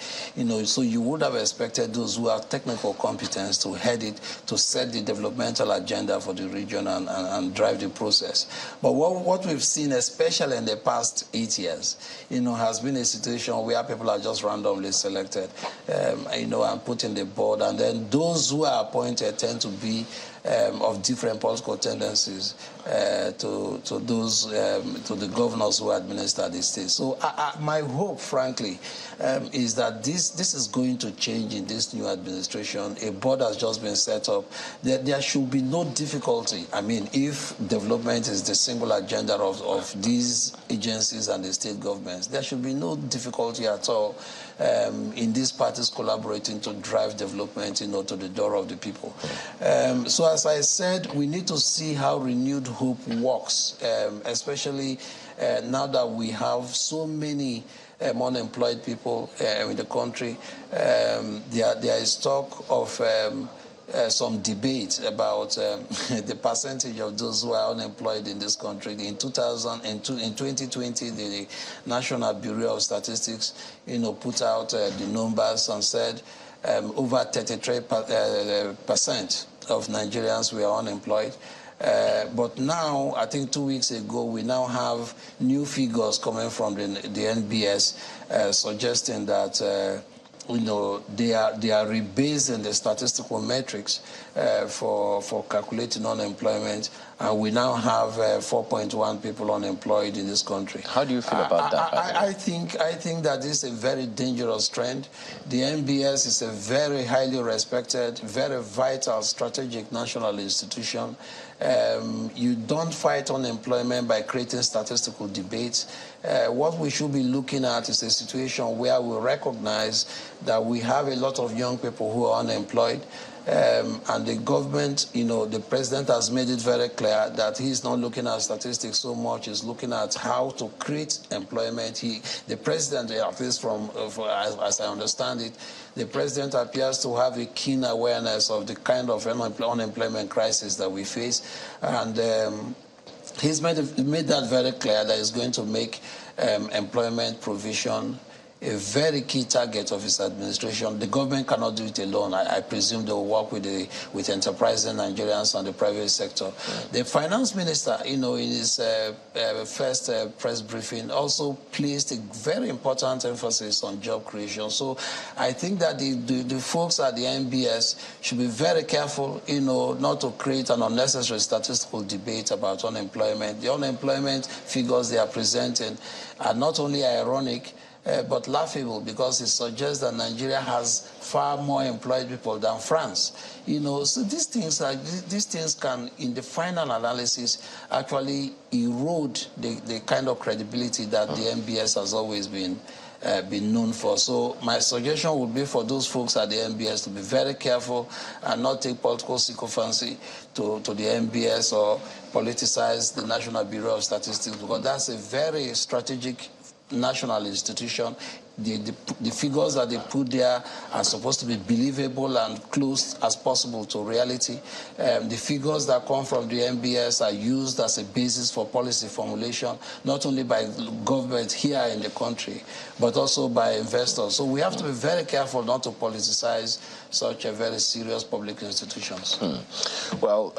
so you would have expected those who have technical competence to head it, to set the developmental agenda for the region and drive the process. But what we've seen, especially in the past 8 years, has been a situation where people are just randomly selected, and put in the board, and then those who are appointed tend to be of different political tendencies to the governors who administer the state. So my hope, frankly, is that this is going to change in this new administration. A board has just been set up. There should be no difficulty. I mean, if development is the single agenda of these agencies and the state governments, there should be no difficulty at all in these parties collaborating to drive development, to the door of the people. So as I said, we need to see how renewed hope works, especially now that we have so many unemployed people in the country. There is talk of some debate about the percentage of those who are unemployed in this country. In 2020, the National Bureau of Statistics, put out the numbers and said over 33% of Nigerians were unemployed. But now, I think 2 weeks ago, we now have new figures coming from the NBS suggesting that they are rebasing the statistical metrics for calculating unemployment, and we now have 4.1 people unemployed in this country. How do you feel about that? I think that this is a very dangerous trend. The NBS is a very highly respected, very vital, strategic national institution. You don't fight unemployment by creating statistical debates. What we should be looking at is a situation where we recognize that we have a lot of young people who are unemployed, and the government, the president has made it very clear that he's not looking at statistics so much, he's looking at how to create employment. The president, at least as I understand it, the president appears to have a keen awareness of the kind of unemployment crisis that we face, and he's made that very clear that he's going to make employment provision a very key target of his administration. The government cannot do it alone. I presume they will work with enterprising Nigerians and the private sector. The finance minister, in his first press briefing, also placed a very important emphasis on job creation. So I think that the folks at the NBS should be very careful, not to create an unnecessary statistical debate about unemployment. The unemployment figures they are presenting are not only ironic, but laughable, because it suggests that Nigeria has far more employed people than France. So these things can, in the final analysis, actually erode the kind of credibility that the NBS has always been been known for. So my suggestion would be for those folks at the NBS to be very careful and not take political sycophancy to the NBS or politicize the National Bureau of Statistics, because that's a very strategic national institution. The figures that they put there are supposed to be believable and close as possible to reality. The figures that come from the NBS are used as a basis for policy formulation, not only by government here in the country, but also by investors. So we have to be very careful not to politicize such a very serious public institutions. Well,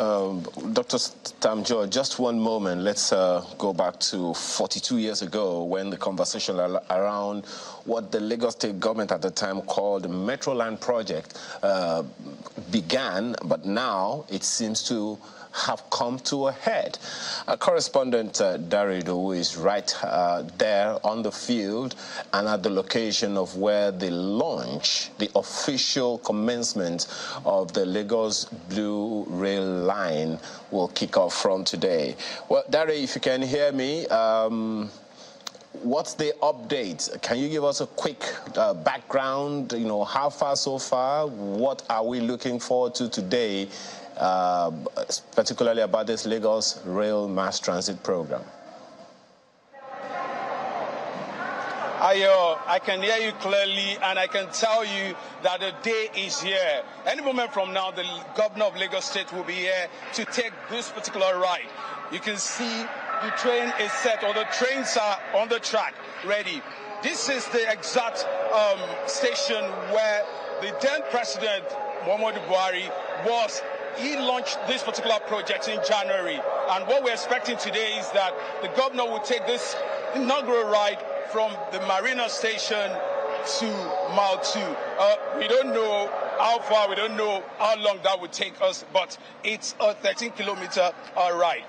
Dr. Tamjor, just one moment. Let's go back to 42 years ago when the conversation around what the Lagos State government at the time called the Metroland project began, but now it seems to have come to a head. Our correspondent Dare Idowu is right there on the field and at the location of where the launch, the official commencement of the Lagos Blue Rail Line will kick off from today. Well, Dare, if you can hear me, what's the update? Can you give us a quick background? You know, how far so far? What are we looking forward to today, particularly about this Lagos Rail Mass Transit Program? I can hear you clearly, and I can tell you that the day is here. Any moment from now, the governor of Lagos State will be here to take this particular ride. You can see the train is set, or the trains are on the track, ready. This is the exact station where the then President, Muhammadu Buhari, was. He launched this particular project in January. And what we're expecting today is that the governor will take this inaugural ride from the Marina station to Mile 2. We don't know how far, we don't know how long that would take us, but it's a 13-kilometer ride.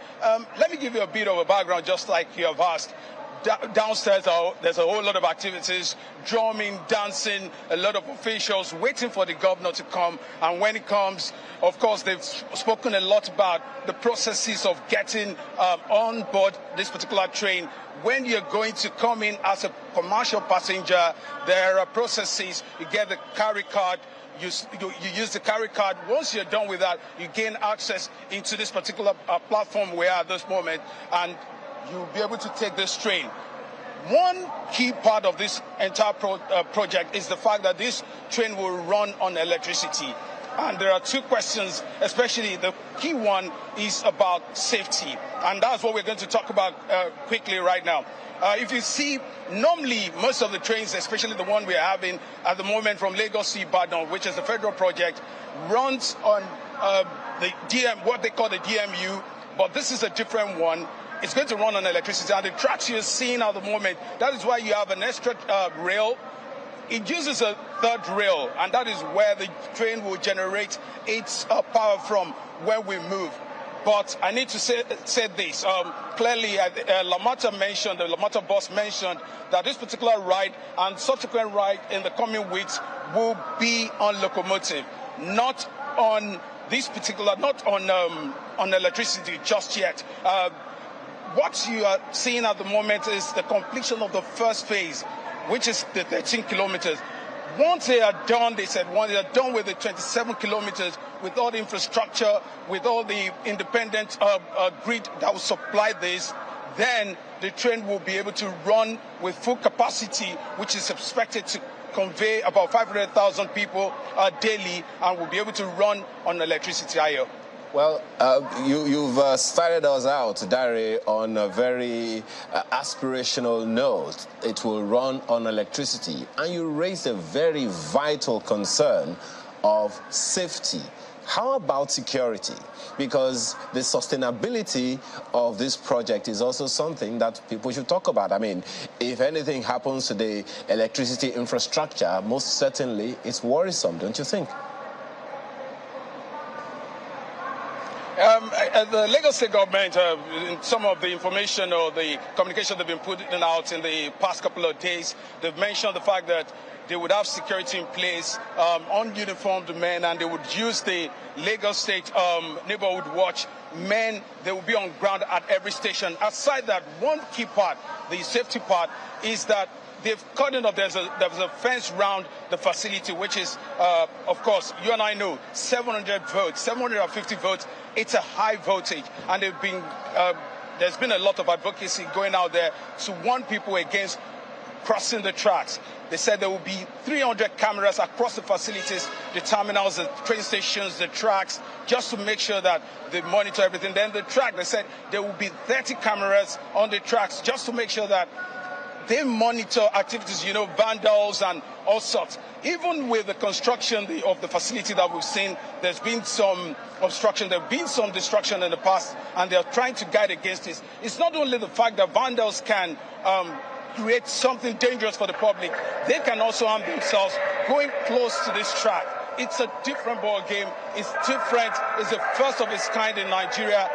Let me give you a bit of a background, just like you have asked. Downstairs, there's a whole lot of activities, drumming, dancing, a lot of officials waiting for the governor to come. And when he comes, of course, they've spoken a lot about the processes of getting on board this particular train. When you're going to come in as a commercial passenger, there are processes. You get the carry card. You use the carry card. Once you're done with that, you gain access into this particular platform we are at this moment, and you'll be able to take this train. One key part of this entire project is the fact that this train will run on electricity. And there are two questions, especially the key one is about safety. And that's what we're going to talk about quickly right now. If you see, normally most of the trains, especially the one we are having at the moment from Lagos to Ibadan, which is the federal project, runs on what they call the DMU, but this is a different one. It's going to run on electricity. And the tracks you're seeing at the moment, that is why you have an extra rail. It uses a third rail, and that is where the train will generate its power from when we move. But I need to say this. Clearly, Lamata mentioned, the Lamata boss mentioned, that this particular ride and subsequent ride in the coming weeks will be on locomotive, not on this particular, not on electricity just yet. What you are seeing at the moment is the completion of the first phase, which is the 13 kilometers. Once they are done, they said, once they are done with the 27 kilometers, with all the infrastructure, with all the independent grid that will supply this, then the train will be able to run with full capacity, which is expected to convey about 500,000 people daily, and will be able to run on electricity. Well, you've started us out, Dare, on a very aspirational note. It will run on electricity. And you raised a very vital concern of safety. How about security? Because the sustainability of this project is also something that people should talk about. I mean, if anything happens to the electricity infrastructure, most certainly it's worrisome, don't you think? The Lagos State government, in some of the information or the communication they've been putting out in the past couple of days, they've mentioned the fact that they would have security in place, ununiformed men, and they would use the Lagos State Neighborhood Watch men. They will be on ground at every station. Aside that, one key part, the safety part, is that they've cordoned off. There's a fence around the facility, which is, of course, you and I know, 700 votes, 750 votes. It's a high voltage, and there's been a lot of advocacy going out there to warn people against crossing the tracks. They said there will be 300 cameras across the facilities, the terminals, the train stations, the tracks, just to make sure that they monitor everything. Then the track, they said there will be 30 cameras on the tracks, just to make sure that they monitor activities, vandals and all sorts. Even with the construction of the facility that we've seen, there's been some obstruction, there's been some destruction in the past, and they're trying to guide against this. It's not only the fact that vandals can create something dangerous for the public, they can also harm themselves going close to this track. It's a different ball game. It's different. It's the first of its kind in Nigeria.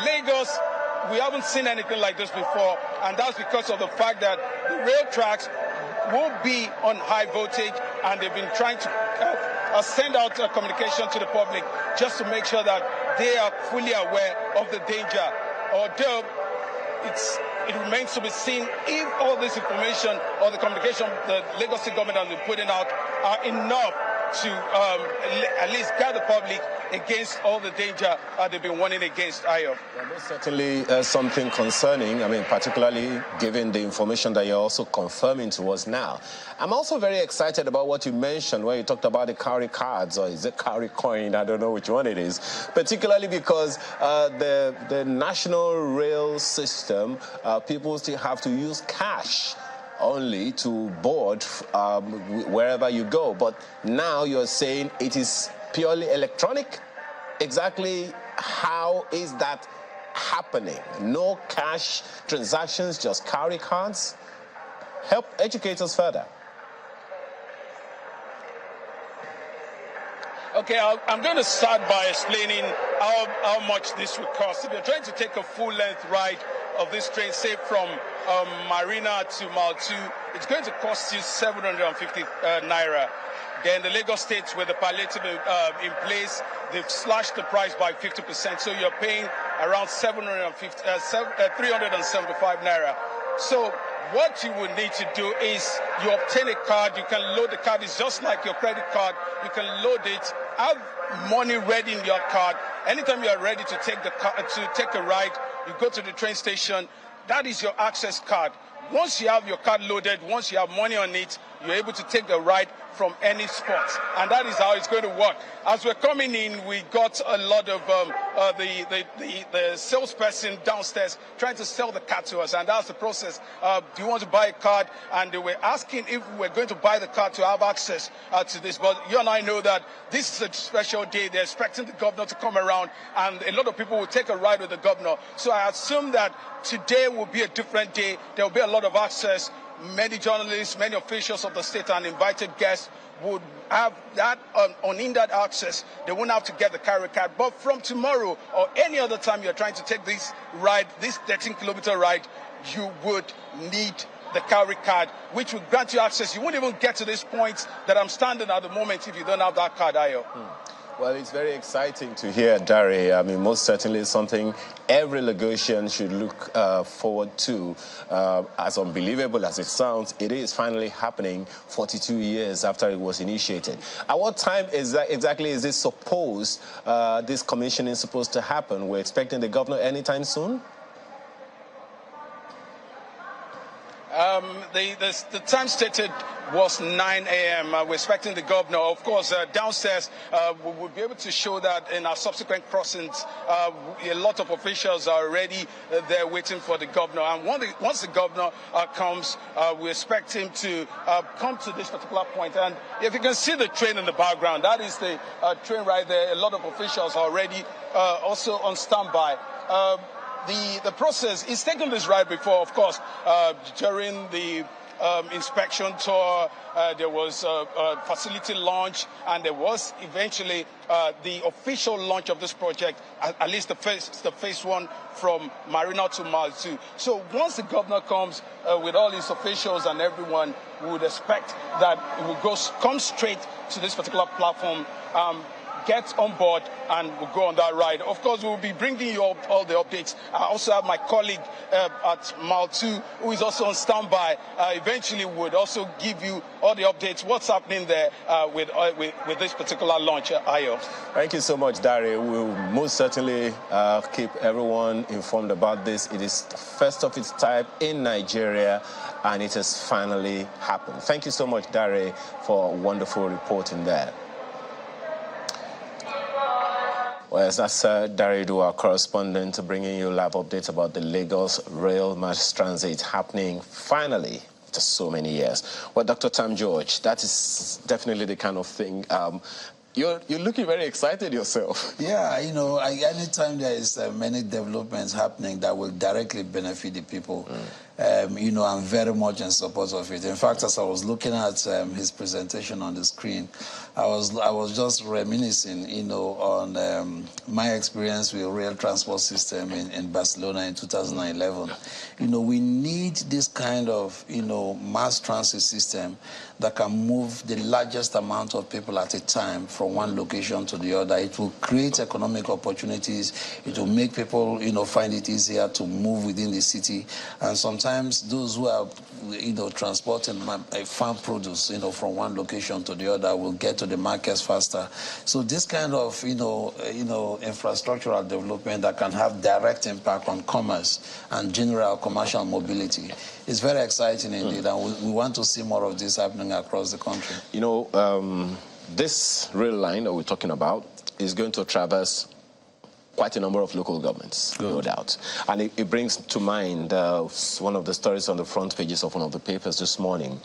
Lagos, we haven't seen anything like this before, and that's because of the fact that the rail tracks will be on high voltage, and they've been trying to send out communication to the public just to make sure that they are fully aware of the danger. Although it remains to be seen if all this information or the communication the Lagos State government has been putting out are enough to at least guide the public against all the danger they've been warning against. Ayo. Yeah, most certainly something concerning, particularly given the information that you're also confirming to us now. I'm also very excited about what you mentioned when you talked about the carry cards, or is it carry coin? I don't know which one it is. Particularly because the national rail system, people still have to use cash only to board wherever you go. But now you're saying it is purely electronic. Exactly how is that happening? No cash transactions, just carry cards? Help educate us further. Okay, I'm going to start by explaining how much this would cost. If you're trying to take a full-length ride of this train, say from Marina to Mile 2, it's going to cost you 750 naira. Then the Lagos State, with the palliative in place, they've slashed the price by 50%. So you're paying around 375 naira. So what you would need to do is you obtain a card. You can load the card. It's just like your credit card. You can load it, have money ready in your card. Anytime you are ready to take a ride, you go to the train station. That is your access card. Once you have your card loaded, once you have money on it, you're able to take the ride from any spot. And that is how it's going to work. As we're coming in, we got a lot of the salesperson downstairs trying to sell the card to us. And that's the process. Do you want to buy a card? And they were asking if we're going to buy the card to have access to this. But you and I know that this is a special day. They're expecting the governor to come around, and a lot of people will take a ride with the governor. So I assume that today will be a different day. There will be a lot of access. Many journalists, many officials of the state and invited guests would have that unhindered access. They won't have to get the carry card. But from tomorrow or any other time you're trying to take this ride, this 13-kilometer ride, you would need the carry card, which will grant you access. You won't even get to this point that I'm standing at the moment if you don't have that card, Ayo. Well, it's very exciting to hear, Dare. Most certainly it's something every Lagosian should look forward to. As unbelievable as it sounds, it is finally happening 42 years after it was initiated. At what time exactly is this this commissioning supposed to happen? We're expecting the governor anytime soon? The time stated was 9 a.m. We're expecting the governor. Of course, downstairs, we will be able to show that in our subsequent crossings. A lot of officials are already there waiting for the governor. And once the governor comes, we expect him to come to this particular point. And if you can see the train in the background, that is the train right there. A lot of officials are already also on standby. The process is taking this ride before, of course, during the inspection tour, there was a facility launch, and there was eventually the official launch of this project, at least the phase one from Marina to Mile 2. So once the governor comes with all his officials and everyone, we would expect that it will come straight to this particular platform. get on board and we'll go on that ride. Of course, we'll be bringing you all the updates. I also have my colleague at Mile 2, who is also on standby. Eventually would also give you all the updates, what's happening there with this particular launch, Ayo. Thank you so much, Dari. We'll most certainly keep everyone informed about this. It is first of its type in Nigeria, and it has finally happened. Thank you so much, Dari, for wonderful reporting there. Well, that's Daridu, our correspondent, bringing you live updates about the Lagos Rail Mass Transit happening finally after so many years. Well, Dr. Tam George, that is definitely the kind of thing. You're looking very excited yourself. Yeah, you know, anytime there is many developments happening that will directly benefit the people, you know, I'm very much in support of it. In fact, as I was looking at his presentation on the screen, I was just reminiscing, you know, on my experience with rail transport system in Barcelona in 2011. You know, we need this kind of, you know, mass transit system that can move the largest amount of people at a time from one location to the other. It will create economic opportunities. It will make people, you know, find it easier to move within the city. And sometimes those who are, you know, transporting farm produce, you know, from one location to the other will get to the markets faster. So this kind of, you know, infrastructural development that can have direct impact on commerce and general commercial mobility is very exciting indeed, and we want to see more of this happening across the country. You know, this rail line that we're talking about is going to traverse quite a number of local governments, no doubt. And it brings to mind one of the stories on the front pages of one of the papers this morning,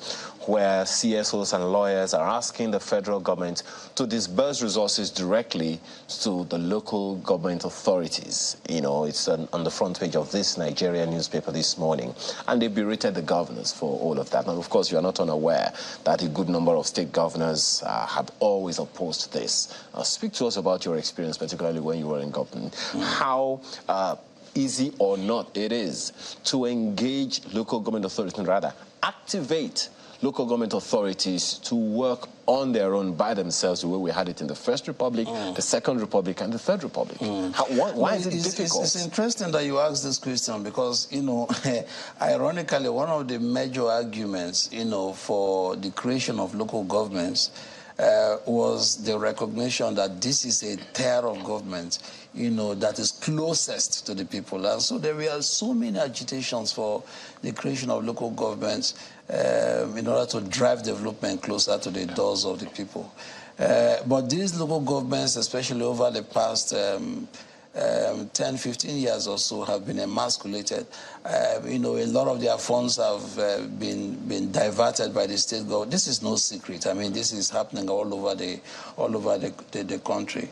where CSOs and lawyers are asking the federal government to disburse resources directly to the local government authorities. You know, it's on the front page of this Nigerian newspaper this morning. And they berated the governors for all of that. Now, of course, you are not unaware that a good number of state governors have always opposed this. Speak to us about your experience, particularly when you were in government. How easy or not it is to engage local government authorities, rather activate local government authorities to work on their own by themselves, the way we had it in the First Republic, the Second Republic, and the Third Republic. Why is it difficult? It's interesting that you ask this question because, you know, ironically, one of the major arguments, you know, for the creation of local governments was the recognition that this is a tier of government, you know, that is closest to the people. And so there were so many agitations for the creation of local governments in order to drive development closer to the doors of the people. But these local governments, especially over the past 10, 15 years or so, have been emasculated. You know, a lot of their funds have been diverted by the state government. This is no secret. I mean, this is happening all over the country.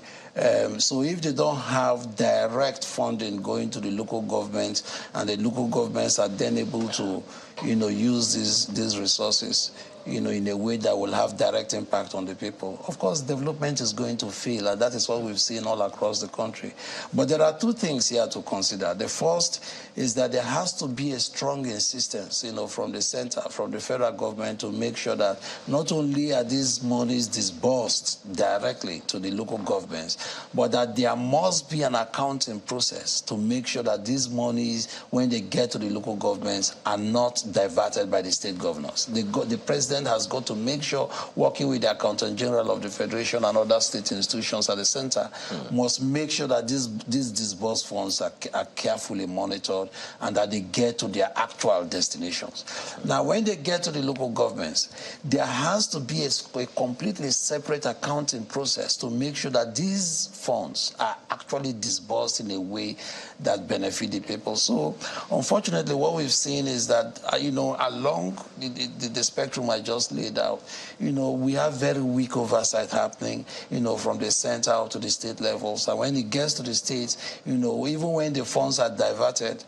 So if they don't have direct funding going to the local governments, and the local governments are then able to, you know, use these resources, you know, in a way that will have direct impact on the people, of course, development is going to fail, and that is what we've seen all across the country. But there are two things here to consider. The first is that there has to be a strong insistence, you know, from the center, from the federal government, to make sure that not only are these monies disbursed directly to the local governments, but that there must be an accounting process to make sure that these monies, when they get to the local governments, are not diverted by the state governors. The president has got to make sure, working with the Accountant General of the Federation and other state institutions at the center, must make sure that these disbursed funds are carefully monitored and that they get to their actual destinations. Now, when they get to the local governments, there has to be a completely separate accounting process to make sure that these funds are actually disbursed in a way that benefit the people. So, unfortunately, what we've seen is that, you know, along the spectrum I just laid out, you know, we have very weak oversight happening, you know, from the center out to the state levels. And when it gets to the states, you know, even when the funds are diverted,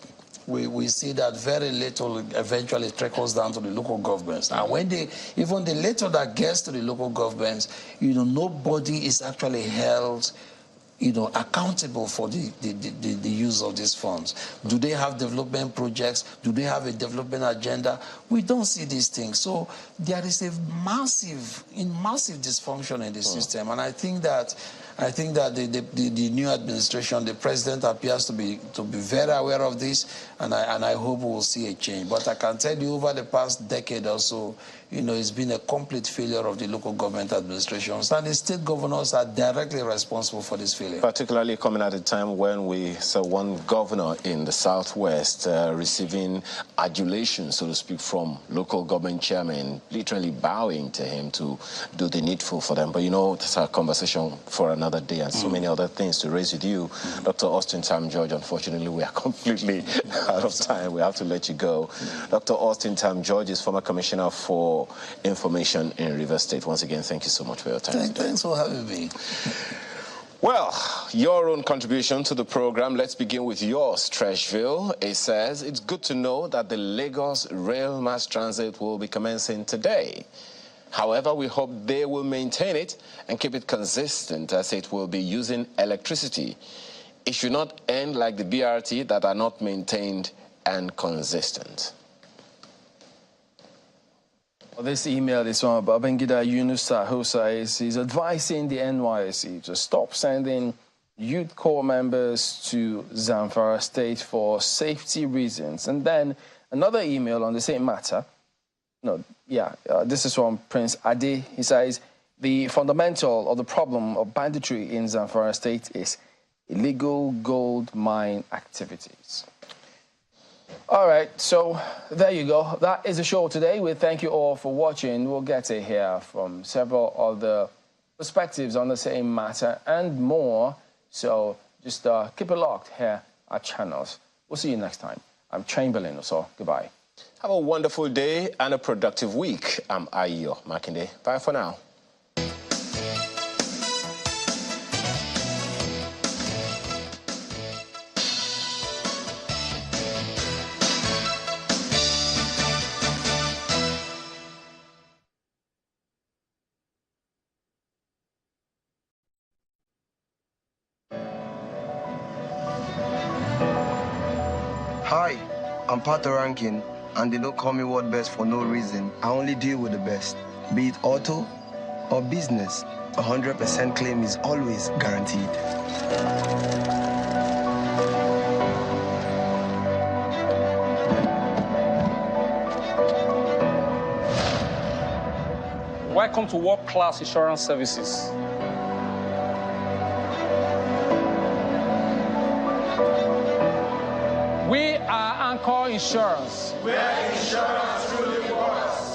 we see that very little eventually trickles down to the local governments. And when even the little that gets to the local governments, you know, nobody is actually held accountable for the use of these funds? Do they have development projects? Do they have a development agenda? We don't see these things. So there is a massive dysfunction in the system. And I think that the new administration, the president appears to be very aware of this, and I hope we will see a change. But I can tell you, over the past decade or so, it's been a complete failure of the local government administrations, and the state governors are directly responsible for this failure. Particularly coming at a time when we saw one governor in the southwest receiving adulation, so to speak, from local government chairmen, literally bowing to him to do the needful for them. But that's our conversation for another day, and so many other things to raise with you. Dr. Austin Tam George, unfortunately, we are completely out of time. We have to let you go. Dr. Austin Tam George is former commissioner for information in Rivers State. Once again, thank you so much for your time. Thanks for having me. Well, your own contribution to the program. Let's begin with yours, Treshville. It says, it's good to know that the Lagos Rail Mass Transit will be commencing today. However, we hope they will maintain it and keep it consistent, as it will be using electricity. It should not end like the BRT that are not maintained and consistent. This email is from Babangida Yunusa, who says he's advising the NYSC to stop sending youth corps members to Zamfara State for safety reasons. And then another email on the same matter. This is from Prince Ade. He says the fundamental of the problem of banditry in Zamfara State is illegal gold mine activities. All right, so there you go. That is the show today. We thank you all for watching. We'll get to hear from several other perspectives on the same matter and more. So just keep it locked here at Channels. We'll see you next time. I'm Chamberlain, so goodbye. Have a wonderful day and a productive week. I'm Ayo Makinde. Bye for now. Hi, I'm Pato Rankin, and they don't call me World Best for no reason. I only deal with the best. Be it auto or business, 100% claim is always guaranteed. Welcome to World Class Insurance Services. We are Anchor Insurance. Where insurance truly works.